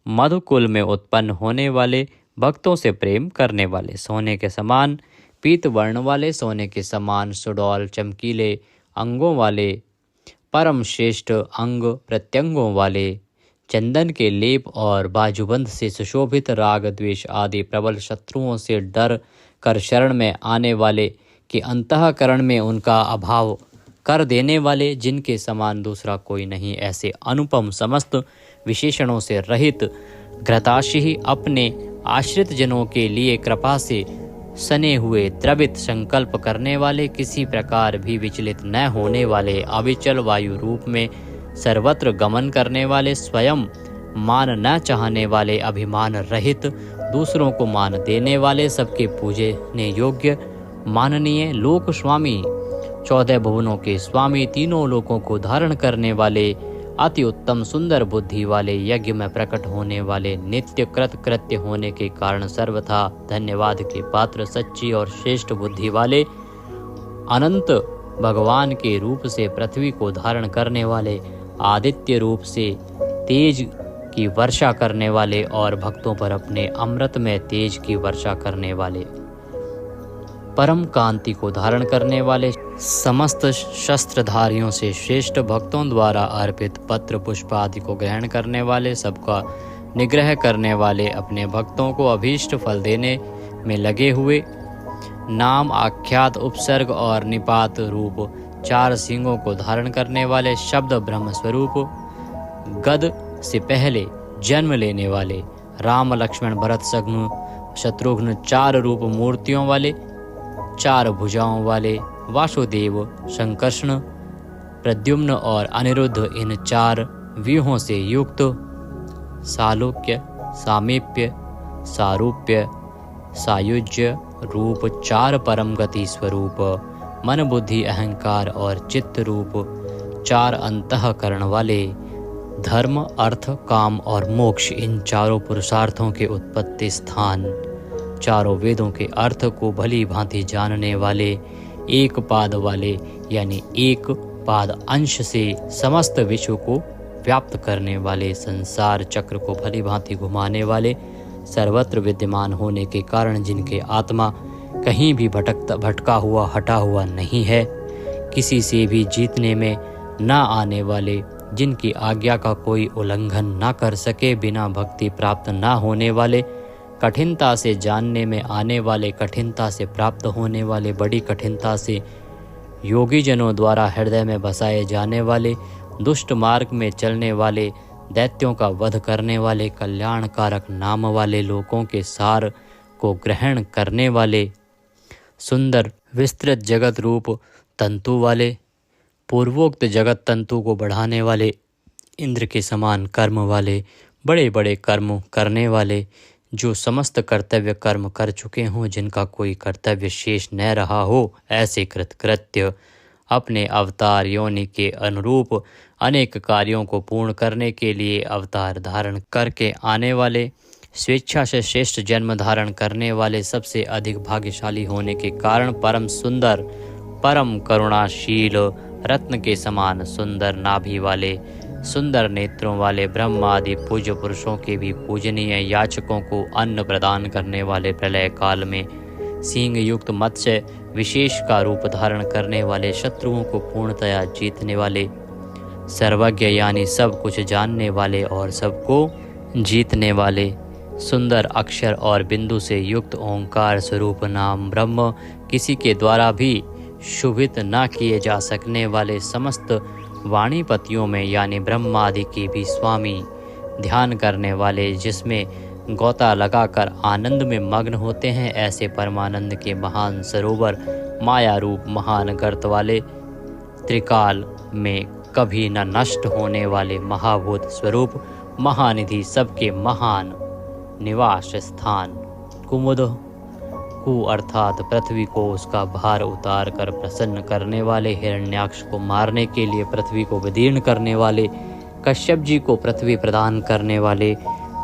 मधुकुल में उत्पन्न होने वाले, भक्तों से प्रेम करने वाले, सोने के समान पीत वर्ण वाले, सोने के समान सुडौल चमकीले अंगों वाले, परम श्रेष्ठ अंग प्रत्यंगों वाले, चंदन के लेप और बाजूबंद से सुशोभित, राग द्वेष आदि प्रबल शत्रुओं से डर कर शरण में आने वाले, कि अंतःकरण में उनका अभाव कर देने वाले, जिनके समान दूसरा कोई नहीं, ऐसे अनुपम समस्त विशेषणों से रहित, घृताशी अपने आश्रित जनों के लिए कृपा से सने हुए, द्रवित संकल्प करने वाले, किसी प्रकार भी विचलित न होने वाले, अविचल वायु रूप में सर्वत्र गमन करने वाले, स्वयं मान न चाहने वाले, अभिमान रहित, दूसरों को मान देने वाले, सबके पूजने योग्य माननीय लोक स्वामी, 14 भुवनों के स्वामी, तीनों लोकों को धारण करने वाले, अति उत्तम सुंदर बुद्धि वाले, यज्ञ में प्रकट होने वाले, नित्य कृत कृत्य होने के कारण सर्वथा धन्यवाद के पात्र, सच्ची और श्रेष्ठ बुद्धि वाले, अनंत भगवान के रूप से पृथ्वी को धारण करने वाले, आदित्य रूप से तेज की वर्षा करने वाले और भक्तों पर अपने अमृत में तेज की वर्षा करने वाले, परम कांति को धारण करने वाले, समस्त शस्त्रधारियों से श्रेष्ठ, भक्तों द्वारा अर्पित पत्र पुष्प आदि को ग्रहण करने वाले, सबका निग्रह करने वाले, अपने भक्तों को अभीष्ट फल देने में लगे हुए, नाम, आख्यात, उपसर्ग और निपात रूप 4 सिंगों को धारण करने वाले, शब्द ब्रह्म स्वरूप, गद से पहले जन्म लेने वाले, राम लक्ष्मण भरत शत्रुघ्न 4 रूप मूर्तियों वाले, 4 भुजाओं वाले, वासुदेव, संकर्षण, प्रद्युम्न और अनिरुद्ध, इन 4 व्यूहों से युक्त, सालोक्य, सामीप्य, सारूप्य, सायुज्य रूप 4 परम गति स्वरूप, मन बुद्धि अहंकार और चित्त रूप 4 अंतःकरण वाले, धर्म, अर्थ, काम और मोक्ष, इन 4 पुरुषार्थों के उत्पत्ति स्थान, 4 वेदों के अर्थ को भली भांति जानने वाले, एक पाद वाले यानी एक पाद अंश से समस्त विश्व को व्याप्त करने वाले, संसार चक्र को भली भांति घुमाने वाले, सर्वत्र विद्यमान होने के कारण जिनके आत्मा कहीं भी भटका हुआ हटा हुआ नहीं है, किसी से भी जीतने में न आने वाले, जिनकी आज्ञा का कोई उल्लंघन न कर सके, बिना भक्ति प्राप्त न होने वाले, कठिनता से जानने में आने वाले, कठिनता से प्राप्त होने वाले, बड़ी कठिनता से योगी जनों द्वारा हृदय में बसाए जाने वाले, दुष्ट मार्ग में चलने वाले, दैत्यों का वध करने वाले, कल्याणकारक नाम वाले, लोगों के सार को ग्रहण करने वाले, सुंदर विस्तृत जगत रूप तंतु वाले, पूर्वोक्त जगत तंतु को बढ़ाने वाले, इंद्र के समान कर्म वाले, बड़े बड़े कर्म करने वाले, जो समस्त कर्तव्य कर्म कर चुके हों, जिनका कोई कर्तव्य शेष न रहा हो, ऐसे कृतकृत्य, अपने अवतार योनि के अनुरूप अनेक कार्यों को पूर्ण करने के लिए अवतार धारण करके आने वाले, स्वेच्छा से श्रेष्ठ जन्म धारण करने वाले, सबसे अधिक भाग्यशाली होने के कारण परम सुंदर, परम करुणाशील, रत्न के समान सुंदर नाभि वाले, सुंदर नेत्रों वाले, ब्रह्म आदि पूज्य पुरुषों के भी पूजनीय, याचकों को अन्न प्रदान करने वाले, प्रलय काल में सींग युक्त मत्स्य विशेष का रूप धारण करने वाले, शत्रुओं को पूर्णतया जीतने वाले, सर्वज्ञ यानी सब कुछ जानने वाले और सबको जीतने वाले, सुंदर अक्षर और बिंदु से युक्त ओंकार स्वरूप नाम ब्रह्म, किसी के द्वारा भी शुभित न किए जा सकने वाले, समस्त वाणीपतियों में यानी ब्रह्मादि के भी स्वामी, ध्यान करने वाले, जिसमें गोता लगाकर आनंद में मग्न होते हैं, ऐसे परमानंद के महान सरोवर, माया रूप महान गर्त वाले, त्रिकाल में कभी न नष्ट होने वाले महाभूत स्वरूप, महानिधि, सबके महान निवास स्थान, कुमुद, कु अर्थात पृथ्वी को उसका भार उतार कर प्रसन्न करने वाले, हिरण्याक्ष को मारने के लिए पृथ्वी को विदीर्ण करने वाले, कश्यप जी को पृथ्वी प्रदान करने वाले,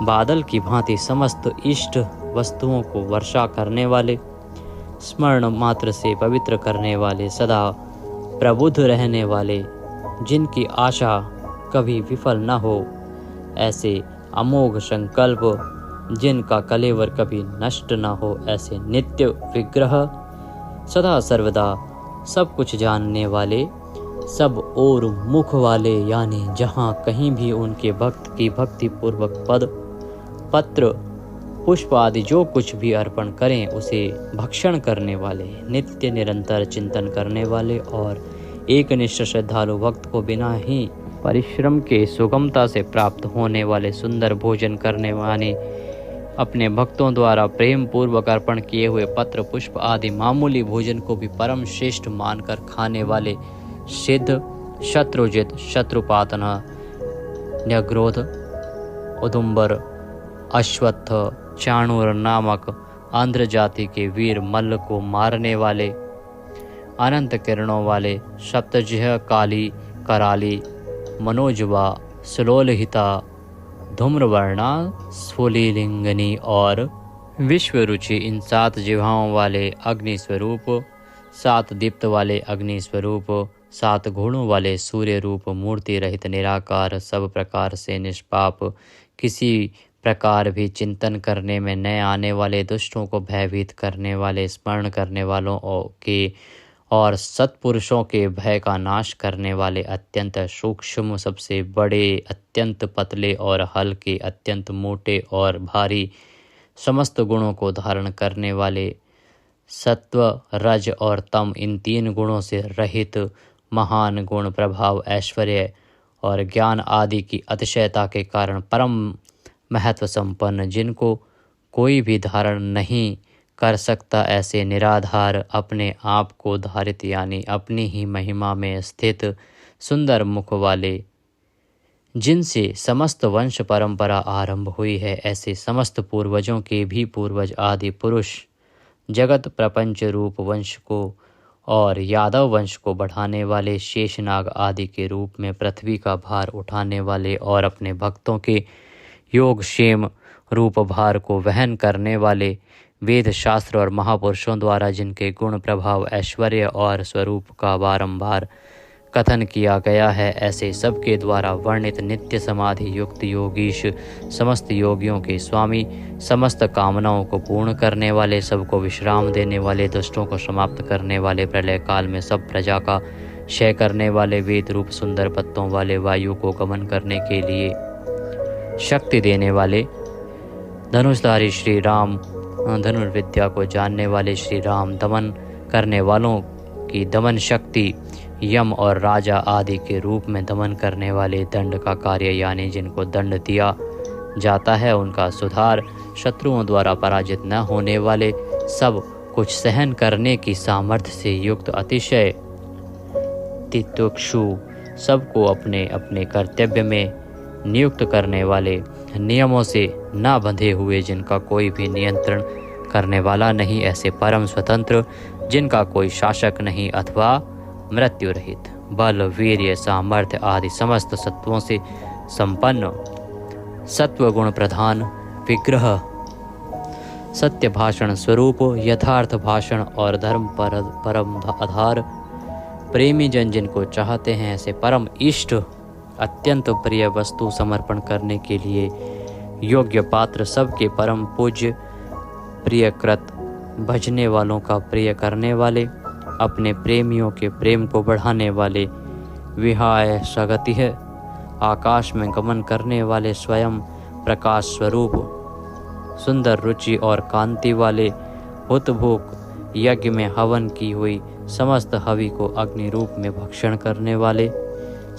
बादल की भांति समस्त इष्ट वस्तुओं को वर्षा करने वाले, स्मरण मात्र से पवित्र करने वाले, सदा प्रबुद्ध रहने वाले, जिनकी आशा कभी विफल न हो, ऐसे अमोघ संकल्प, जिनका कलेवर कभी नष्ट न हो, ऐसे नित्य विग्रह, सदा सर्वदा सब कुछ जानने वाले, सब और मुख वाले, यानी जहाँ कहीं भी उनके भक्त की भक्ति पूर्वक पद, पत्र, पुष्प आदि जो कुछ भी अर्पण करें उसे भक्षण करने वाले, नित्य निरंतर चिंतन करने वाले और एकनिष्ठ श्रद्धालु भक्त को बिना ही परिश्रम के सुगमता से प्राप्त होने वाले, सुंदर भोजन करने वाले, अपने भक्तों द्वारा प्रेम पूर्वक अर्पण किए हुए पत्र पुष्प आदि मामूली भोजन को भी परम श्रेष्ठ मानकर खाने वाले, सिद्ध, शत्रुजित, शत्रुपातन, न्यग्रोध, उदुम्बर, अश्वत्थ, चाणूर नामक आंध्र जाति के वीर मल्ल को मारने वाले, अनंत किरणों वाले, सप्तजिह, काली, कराली, मनोजवा, सुलोलहिता, धूम्रवर्णा, स्फुलिंगनी और विश्वरुचि, इन 7 जिह्वाओं वाले अग्नि स्वरूप, 7 दीप्त वाले अग्नि स्वरूप, 7 घोड़ों वाले सूर्य रूप, मूर्ति रहित निराकार, सब प्रकार से निष्पाप, किसी प्रकार भी चिंतन करने में न आने वाले, दुष्टों को भयभीत करने वाले, स्मरण करने वालों के और सत्पुरुषों के भय का नाश करने वाले, अत्यंत सूक्ष्म, सबसे बड़े, अत्यंत पतले और हल्के, अत्यंत मोटे और भारी, समस्त गुणों को धारण करने वाले, सत्व, रज और तम, इन 3 गुणों से रहित, महान गुण, प्रभाव, ऐश्वर्य और ज्ञान आदि की अतिशयता के कारण परम महत्व संपन्न, जिनको कोई भी धारण नहीं कर सकता, ऐसे निराधार, अपने आप को धारित यानी अपनी ही महिमा में स्थित, सुंदर मुख वाले, जिनसे समस्त वंश परंपरा आरंभ हुई है, ऐसे समस्त पूर्वजों के भी पूर्वज आदि पुरुष, जगत प्रपंच रूप वंश को और यादव वंश को बढ़ाने वाले, शेषनाग आदि के रूप में पृथ्वी का भार उठाने वाले और अपने भक्तों के योग क्षेम रूप भार को वहन करने वाले, वेद शास्त्र और महापुरुषों द्वारा जिनके गुण, प्रभाव, ऐश्वर्य और स्वरूप का बारंबार कथन किया गया है, ऐसे सबके द्वारा वर्णित नित्य समाधि युक्त योगीश, समस्त योगियों के स्वामी, समस्त कामनाओं को पूर्ण करने वाले, सबको विश्राम देने वाले, दुष्टों को समाप्त करने वाले, प्रलय काल में सब प्रजा का क्षय करने वाले, वेद रूप सुंदर पत्तों वाले, वायु को गमन करने के लिए शक्ति देने वाले, धनुषधारी श्री राम, धनुर्विद्या को जानने वाले श्री राम, दमन करने वालों की दमन शक्ति, यम और राजा आदि के रूप में दमन करने वाले, दंड का कार्य यानी जिनको दंड दिया जाता है उनका सुधार, शत्रुओं द्वारा पराजित न होने वाले, सब कुछ सहन करने की सामर्थ्य से युक्त, अतिशय तितिक्षु, सबको अपने अपने कर्तव्य में नियुक्त करने वाले, नियमों से न बंधे हुए, जिनका कोई भी नियंत्रण करने वाला नहीं, ऐसे परम स्वतंत्र, जिनका कोई शासक नहीं, अथवा मृत्यु रहित, बल, वीर्य, सामर्थ्य आदि समस्त सत्वों से संपन्न, सत्व गुण प्रधान, विग्रह, सत्य भाषण स्वरूप, यथार्थ भाषण और धर्म परम आधार, प्रेमी जन जिनको चाहते हैं, ऐसे परम इष्ट, अत्यंत प्रिय वस्तु समर्पण करने के लिए योग्य पात्र, सबके परम पूज्य, प्रियकृत, भजने वालों का प्रिय करने वाले, अपने प्रेमियों के प्रेम को बढ़ाने वाले, विहाय सगति है, आकाश में गमन करने वाले, स्वयं प्रकाश स्वरूप, सुंदर रुचि और कांति वाले, हुतभुक, यज्ञ में हवन की हुई समस्त हवि को अग्नि रूप में भक्षण करने वाले,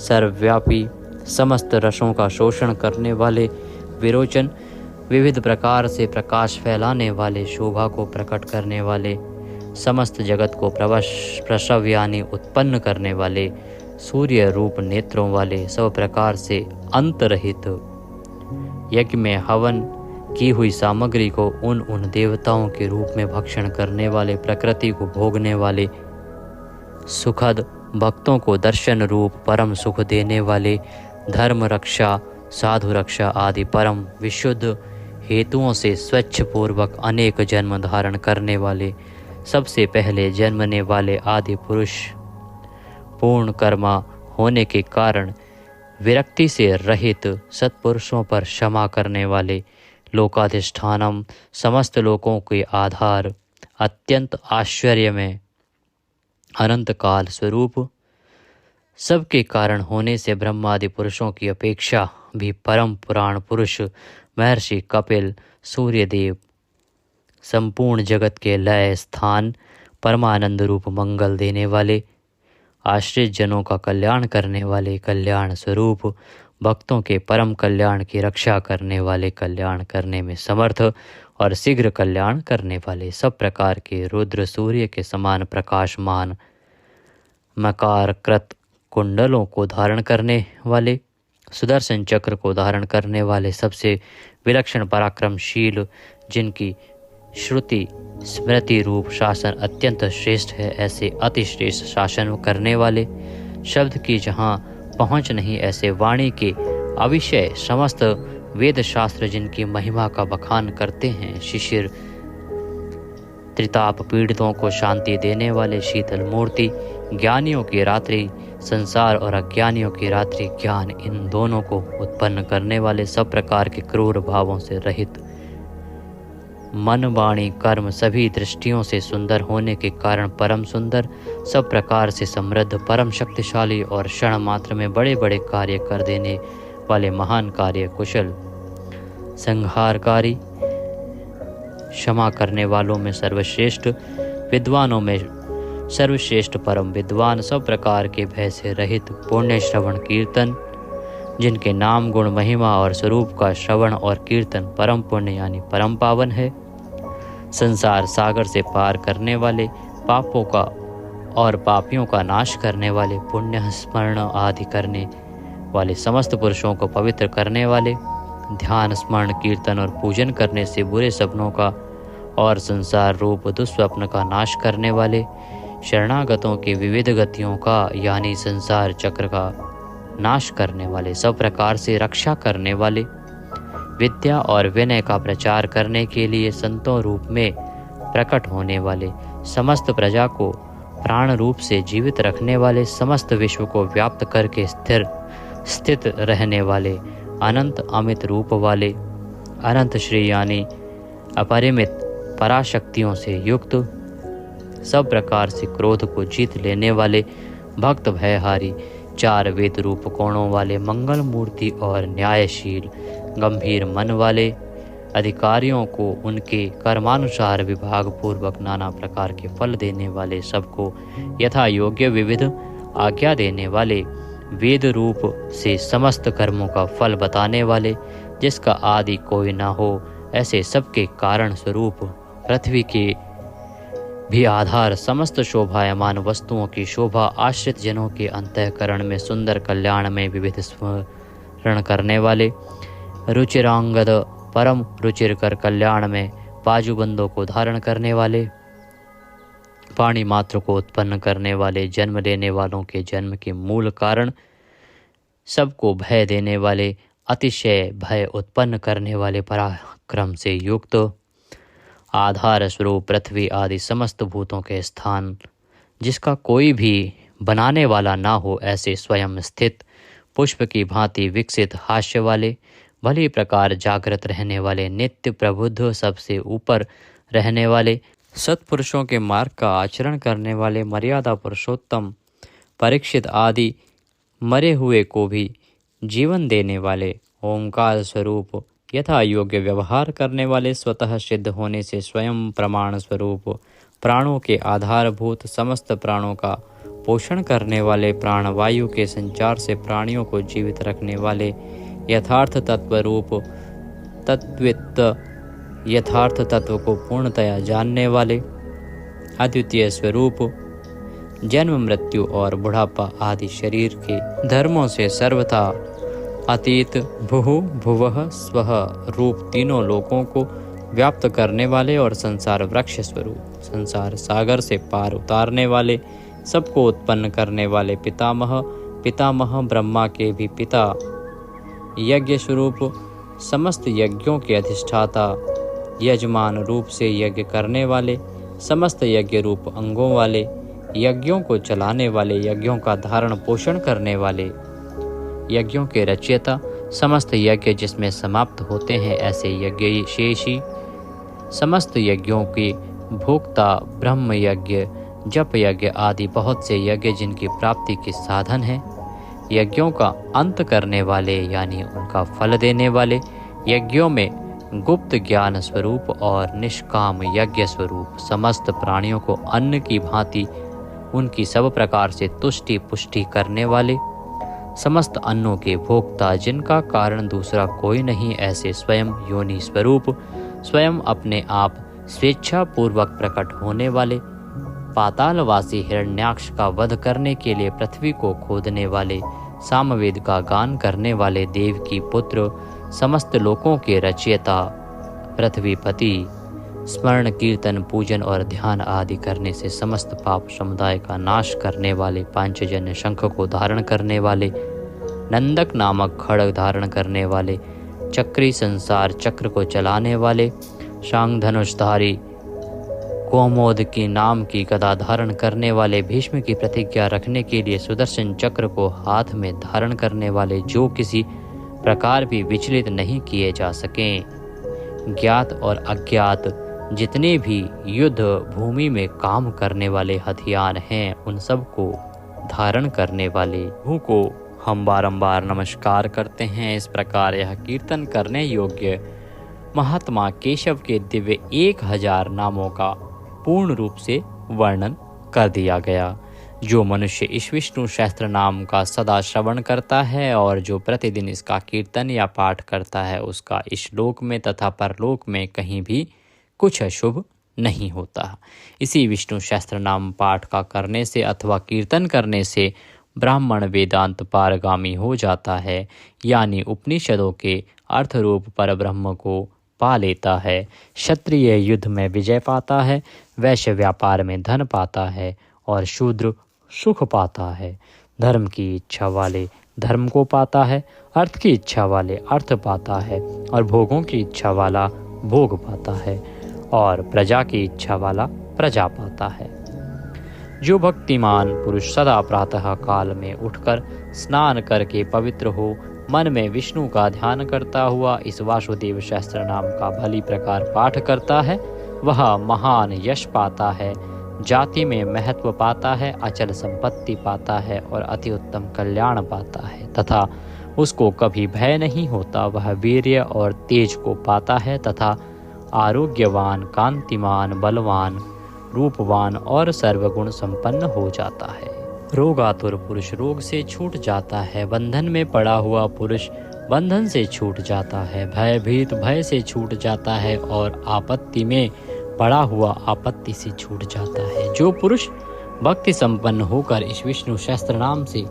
सर्वव्यापी, समस्त रसों का शोषण करने वाले, विरोचन, विविध प्रकार से प्रकाश फैलाने वाले, शोभा को प्रकट करने वाले, समस्त जगत को प्रसव यानी उत्पन्न करने वाले, सूर्य रूप नेत्रों वाले, सब प्रकार से अंतरहित, यज्ञ में हवन की हुई सामग्री को उन देवताओं के रूप में भक्षण करने वाले, प्रकृति को भोगने वाले, सुखद, भक्तों को दर्शन रूप परम सुख देने वाले, धर्म रक्षा, साधु रक्षा आदि परम विशुद्ध हेतुओं से स्वच्छ पूर्वक अनेक जन्म धारण करने वाले, सबसे पहले जन्मने वाले आदि पुरुष, पूर्ण कर्मा होने के कारण विरक्ति से रहित, सत्पुरुषों पर क्षमा करने वाले, लोकाधिष्ठानम, समस्त लोकों के आधार, अत्यंत आश्चर्य में अनंत काल स्वरूप, सबके कारण होने से ब्रह्मादि पुरुषों की अपेक्षा भी परम पुराण पुरुष, महर्षि कपिल, सूर्यदेव, संपूर्ण जगत के लय स्थान, परमानंद रूप मंगल देने वाले, आश्रित जनों का कल्याण करने वाले, कल्याण स्वरूप, भक्तों के परम कल्याण की रक्षा करने वाले, कल्याण करने में समर्थ और शीघ्र कल्याण करने वाले, सब प्रकार के रुद्र सूर्य के समान प्रकाशमान, मकार कृत कुंडलों को धारण करने वाले, सुदर्शन चक्र को धारण करने वाले, सबसे विलक्षण पराक्रमशील, जिनकी श्रुति स्मृति रूप शासन अत्यंत श्रेष्ठ है, ऐसे अति श्रेष्ठ शासन करने वाले, शब्द की जहाँ पहुँच नहीं, ऐसे वाणी के अविषय समस्त वेद शास्त्र जिनकी महिमा का बखान करते हैं, शिशिर त्रिताप पीड़ितों को शांति देने वाले, शीतल मूर्ति, ज्ञानियों की रात्रि संसार और अज्ञानियों की रात्रि ज्ञान, इन दोनों को उत्पन्न करने वाले, सब प्रकार के क्रूर भावों से रहित, मन वाणी कर्म सभी दृष्टियों से सुंदर होने के कारण परम सुंदर, सब प्रकार से समृद्ध, परम शक्तिशाली और क्षण मात्र में बड़े बड़े कार्य कर देने वाले महान कार्य कुशल, संहारकारी, क्षमा करने वालों में सर्वश्रेष्ठ, विद्वानों में सर्वश्रेष्ठ परम विद्वान, सब प्रकार के भय से रहित, पुण्य श्रवण कीर्तन, जिनके नाम गुण महिमा और स्वरूप का श्रवण और कीर्तन परम पुण्य यानी परम पावन है, संसार सागर से पार करने वाले, पापों का और पापियों का नाश करने वाले, पुण्य स्मरण आदि करने वाले, समस्त पुरुषों को पवित्र करने वाले, ध्यान स्मरण कीर्तन और पूजन करने से बुरे सपनों का और संसार रूप दुस्वप्न का नाश करने वाले, शरणागतों की विविध गतियों का यानी संसार चक्र का नाश करने वाले, सब प्रकार से रक्षा करने वाले, विद्या और विनय का प्रचार करने के लिए संतों रूप में प्रकट होने वाले, समस्त प्रजा को प्राण रूप से जीवित रखने वाले, समस्त विश्व को व्याप्त करके स्थित रहने वाले, अनंत अमित रूप वाले, अनंत श्री यानी अपरिमित पराशक्तियों से युक्त, सब प्रकार से क्रोध को जीत लेने वाले, भक्त भयहारी, चार वेद रूप कोणों वाले, मंगल मूर्ति और न्यायशील, गंभीर मन वाले, अधिकारियों को उनके कर्मानुसार विभाग पूर्वक नाना प्रकार के फल देने वाले, सबको यथा योग्य विविध आज्ञा देने वाले, वेद रूप से समस्त कर्मों का फल बताने वाले, जिसका आदि कोई ना हो, ऐसे सबके कारण स्वरूप, पृथ्वी के भी आधार, समस्त शोभायमान वस्तुओं की शोभा, आश्रित जनों के अंतःकरण में सुंदर, कल्याण में विविध स्मरण करने वाले, रुचिरांगद परम रुचिर कर कल्याण में बाजूबंदों को धारण करने वाले, पाणी मात्र को उत्पन्न करने वाले, जन्म लेने वालों के जन्म के मूल कारण, सबको भय देने वाले, अतिशय भय उत्पन्न करने वाले, पराक्रम से युक्त, आधार स्वरूप पृथ्वी आदि समस्त भूतों के स्थान, जिसका कोई भी बनाने वाला ना हो, ऐसे स्वयं स्थित, पुष्प की भांति विकसित, हास्य वाले, भली प्रकार जागृत रहने वाले, नित्य प्रबुद्ध, सबसे ऊपर रहने वाले, सत्पुरुषों के मार्ग का आचरण करने वाले, मर्यादा पुरुषोत्तम परीक्षित आदि मरे हुए को भी जीवन देने वाले, ओंकार स्वरूप यथा योग्य व्यवहार करने वाले, स्वतः सिद्ध होने से स्वयं प्रमाण स्वरूप, प्राणों के आधारभूत, समस्त प्राणों का पोषण करने वाले, प्राणवायु के संचार से प्राणियों को जीवित रखने वाले, यथार्थ तत्व रूप तत्वित, यथार्थ तत्व को पूर्णतया जानने वाले, अद्वितीय स्वरूप, जन्म मृत्यु और बुढ़ापा आदि शरीर के धर्मों से सर्वथा अतीत, भुः भुवः स्वः रूप तीनों लोकों को व्याप्त करने वाले और संसार वृक्ष स्वरूप, संसार सागर से पार उतारने वाले, सबको उत्पन्न करने वाले, पितामह, पितामह ब्रह्मा के भी पिता, यज्ञ स्वरूप, समस्त यज्ञों के अधिष्ठाता, यजमान रूप से यज्ञ करने वाले, समस्त यज्ञ रूप अंगों वाले, यज्ञों को चलाने वाले, यज्ञों का धारण पोषण करने वाले, यज्ञों के रचयिता, समस्त यज्ञ जिसमें समाप्त होते हैं ऐसे यज्ञ शेषी, समस्त यज्ञों के भोक्ता, ब्रह्म यज्ञ, जप यज्ञ आदि बहुत से यज्ञ जिनकी प्राप्ति के साधन हैं, यज्ञों का अंत करने वाले यानी उनका फल देने वाले, यज्ञों में गुप्त ज्ञान स्वरूप और निष्काम यज्ञ स्वरूप, समस्त प्राणियों को अन्न की भांति उनकी सब प्रकार से तुष्टि पुष्टि करने वाले, समस्त अन्नों के भोक्ता, जिनका कारण दूसरा कोई नहीं, ऐसे स्वयं योनि स्वरूप, स्वयं अपने आप स्वेच्छा पूर्वक प्रकट होने वाले, पातालवासी हिरण्याक्ष का वध करने के लिए पृथ्वी को खोदने वाले, सामवेद का गान करने वाले, देव की पुत्र, समस्त लोकों के रचयिता, पृथ्वीपति, स्मरण कीर्तन पूजन और ध्यान आदि करने से समस्त पाप समुदाय का नाश करने वाले, पांचजन्य शंख को धारण करने वाले, नंदक नामक खड्ग धारण करने वाले, चक्री संसार चक्र को चलाने वाले, शांग धनुषधारी कौमोद के नाम की गदा धारण करने वाले भीष्म की प्रतिज्ञा रखने के लिए सुदर्शन चक्र को हाथ में धारण करने वाले, जो किसी प्रकार भी विचलित नहीं किए जा सकें। ज्ञात और अज्ञात जितने भी युद्ध भूमि में काम करने वाले हथियार हैं, उन सब को धारण करने वाले प्रभु को हम बारंबार नमस्कार करते हैं। इस प्रकार यह कीर्तन करने योग्य महात्मा केशव के दिव्य 1000 नामों का पूर्ण रूप से वर्णन कर दिया गया। जो मनुष्य इस विष्णु सहस्त्र नाम का सदा श्रवण करता है और जो प्रतिदिन इसका कीर्तन या पाठ करता है, उसका इस लोक में तथा परलोक में कहीं भी कुछ अशुभ नहीं होता। इसी विष्णु सहस्त्र नाम पाठ का करने से अथवा कीर्तन करने से ब्राह्मण वेदांत पारगामी हो जाता है, यानी उपनिषदों के अर्थ रूप पर ब्रह्म को पा लेता है। क्षत्रिय युद्ध में विजय पाता है, वैश्य व्यापार में धन पाता है और शूद्र सुख पाता है। धर्म की इच्छा वाले धर्म को पाता है, अर्थ की इच्छा वाले अर्थ पाता है और भोगों की इच्छा वाला भोग पाता है और प्रजा की इच्छा वाला प्रजा पाता है। जो भक्तिमान पुरुष सदा प्रातः काल में उठकर स्नान करके पवित्र हो, मन में विष्णु का ध्यान करता हुआ इस वासुदेव सहस्त्र नाम का भली प्रकार पाठ करता है, वह महान यश पाता है, जाति में महत्व पाता है, अचल संपत्ति पाता है और अति उत्तम कल्याण पाता है तथा उसको कभी भय नहीं होता। वह वीर्य और तेज को पाता है तथा आरोग्यवान, कांतिमान, बलवान, रूपवान और सर्वगुण संपन्न हो जाता है। रोगातुर पुरुष रोग से छूट जाता है, बंधन में पड़ा हुआ पुरुष बंधन से छूट जाता है, भयभीत भय से छूट जाता है और आपत्ति में पड़ा हुआ आपत्ति से छूट जाता है। जो पुरुष भक्ति संपन्न होकर इस विष्णु सहस्त्र नाम से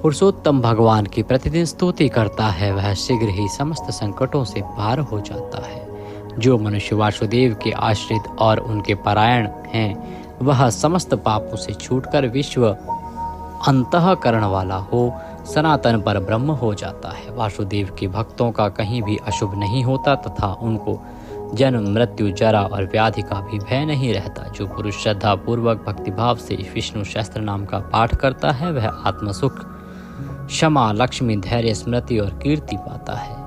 पुरुषोत्तम भगवान की प्रतिदिन स्तुति करता है, वह शीघ्र ही समस्त संकटों से पार हो जाता है। जो मनुष्य वासुदेव के आश्रित और उनके परायण हैं, वह समस्त पापों से छूटकर विश्व अंतःकरण वाला हो, सनातन पर ब्रह्म हो जाता है। वासुदेव के भक्तों का कहीं भी अशुभ नहीं होता तथा उनको जन्म, मृत्यु, जरा और व्याधि का भी भय नहीं रहता। जो पुरुष श्रद्धा पूर्वक भक्तिभाव से विष्णु सहस्त्र नाम का पाठ करता है, वह आत्मसुख, क्षमा, लक्ष्मी, धैर्य, स्मृति और कीर्ति पाता है।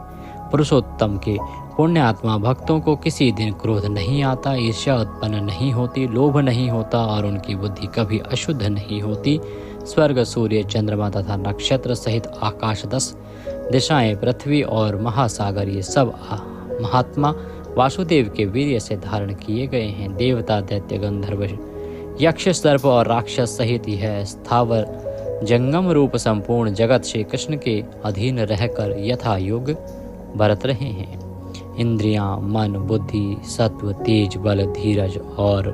पुरुषोत्तम के पुण्य आत्मा भक्तों को किसी दिन क्रोध नहीं आता, ईर्ष्या उत्पन्न नहीं होती, लोभ नहीं होता और उनकी बुद्धि कभी अशुद्ध नहीं होती। स्वर्ग, सूर्य, चंद्रमा तथा नक्षत्र सहित आकाश, 10 दिशाएं, पृथ्वी और महासागर, ये सब महात्मा वासुदेव के वीर्य से धारण किए गए हैं। देवता, दैत्य, गंधर्व, यक्ष, सर्प और राक्षस सहित यह स्थावर जंगम रूप संपूर्ण जगत श्री कृष्ण के अधीन रहकर यथा योग बरत रहे हैं। इंद्रियां, मन, बुद्धि, सत्व, तेज, बल, धीरज और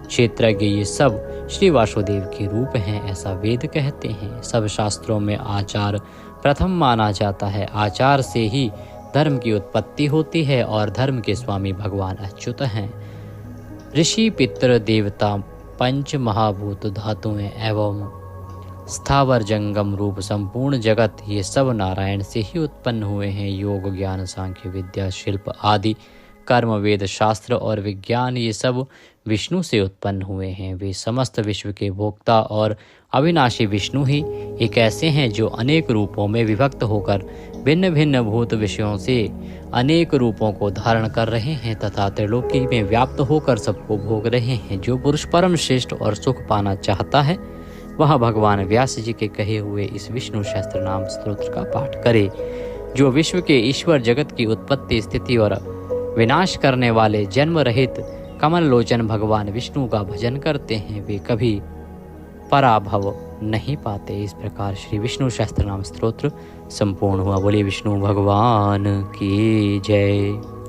क्षेत्रज्ञ, ये सब श्री वासुदेव के रूप हैं, ऐसा वेद कहते हैं। सब शास्त्रों में आचार प्रथम माना जाता है। आचार से ही धर्म की उत्पत्ति होती है और धर्म के स्वामी भगवान अच्युत हैं। ऋषि, पितृ, देवता, पंच महाभूत, धातुएं एवं स्थावर जंगम रूप संपूर्ण जगत, ये सब नारायण से ही उत्पन्न हुए हैं। योग, ज्ञान, सांख्य, विद्या, शिल्प आदि कर्म, वेद, शास्त्र और विज्ञान, ये सब विष्णु से उत्पन्न हुए हैं। वे समस्त विश्व के भोक्ता और अविनाशी विष्णु ही एक ऐसे हैं जो अनेक रूपों में विभक्त होकर भिन्न भिन्न भूत विषयों से अनेक रूपों को धारण कर रहे हैं तथा त्रिलोकी में व्याप्त होकर सबको भोग रहे हैं। जो पुरुष परम श्रेष्ठ और सुख पाना चाहता है, वह भगवान व्यास जी के कहे हुए इस विष्णु सहस्त्र नाम स्तोत्र का पाठ करे। जो विश्व के ईश्वर, जगत की उत्पत्ति, स्थिति और विनाश करने वाले जन्म रहित कमल लोचन भगवान विष्णु का भजन करते हैं, वे कभी पराभव नहीं पाते। इस प्रकार श्री विष्णु सहस्त्र नाम स्तोत्र संपूर्ण हुआ। बोले विष्णु भगवान की जय।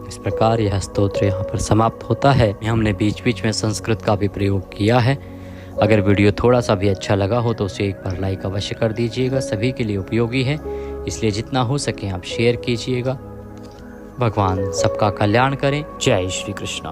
इस प्रकार यह स्तोत्र यहाँ पर समाप्त होता है। हमने बीच बीच में संस्कृत का भी प्रयोग किया है। अगर वीडियो थोड़ा सा भी अच्छा लगा हो तो उसे एक बार लाइक अवश्य कर दीजिएगा। सभी के लिए उपयोगी है, इसलिए जितना हो सके आप शेयर कीजिएगा। भगवान सबका कल्याण करें। जय श्री कृष्णा।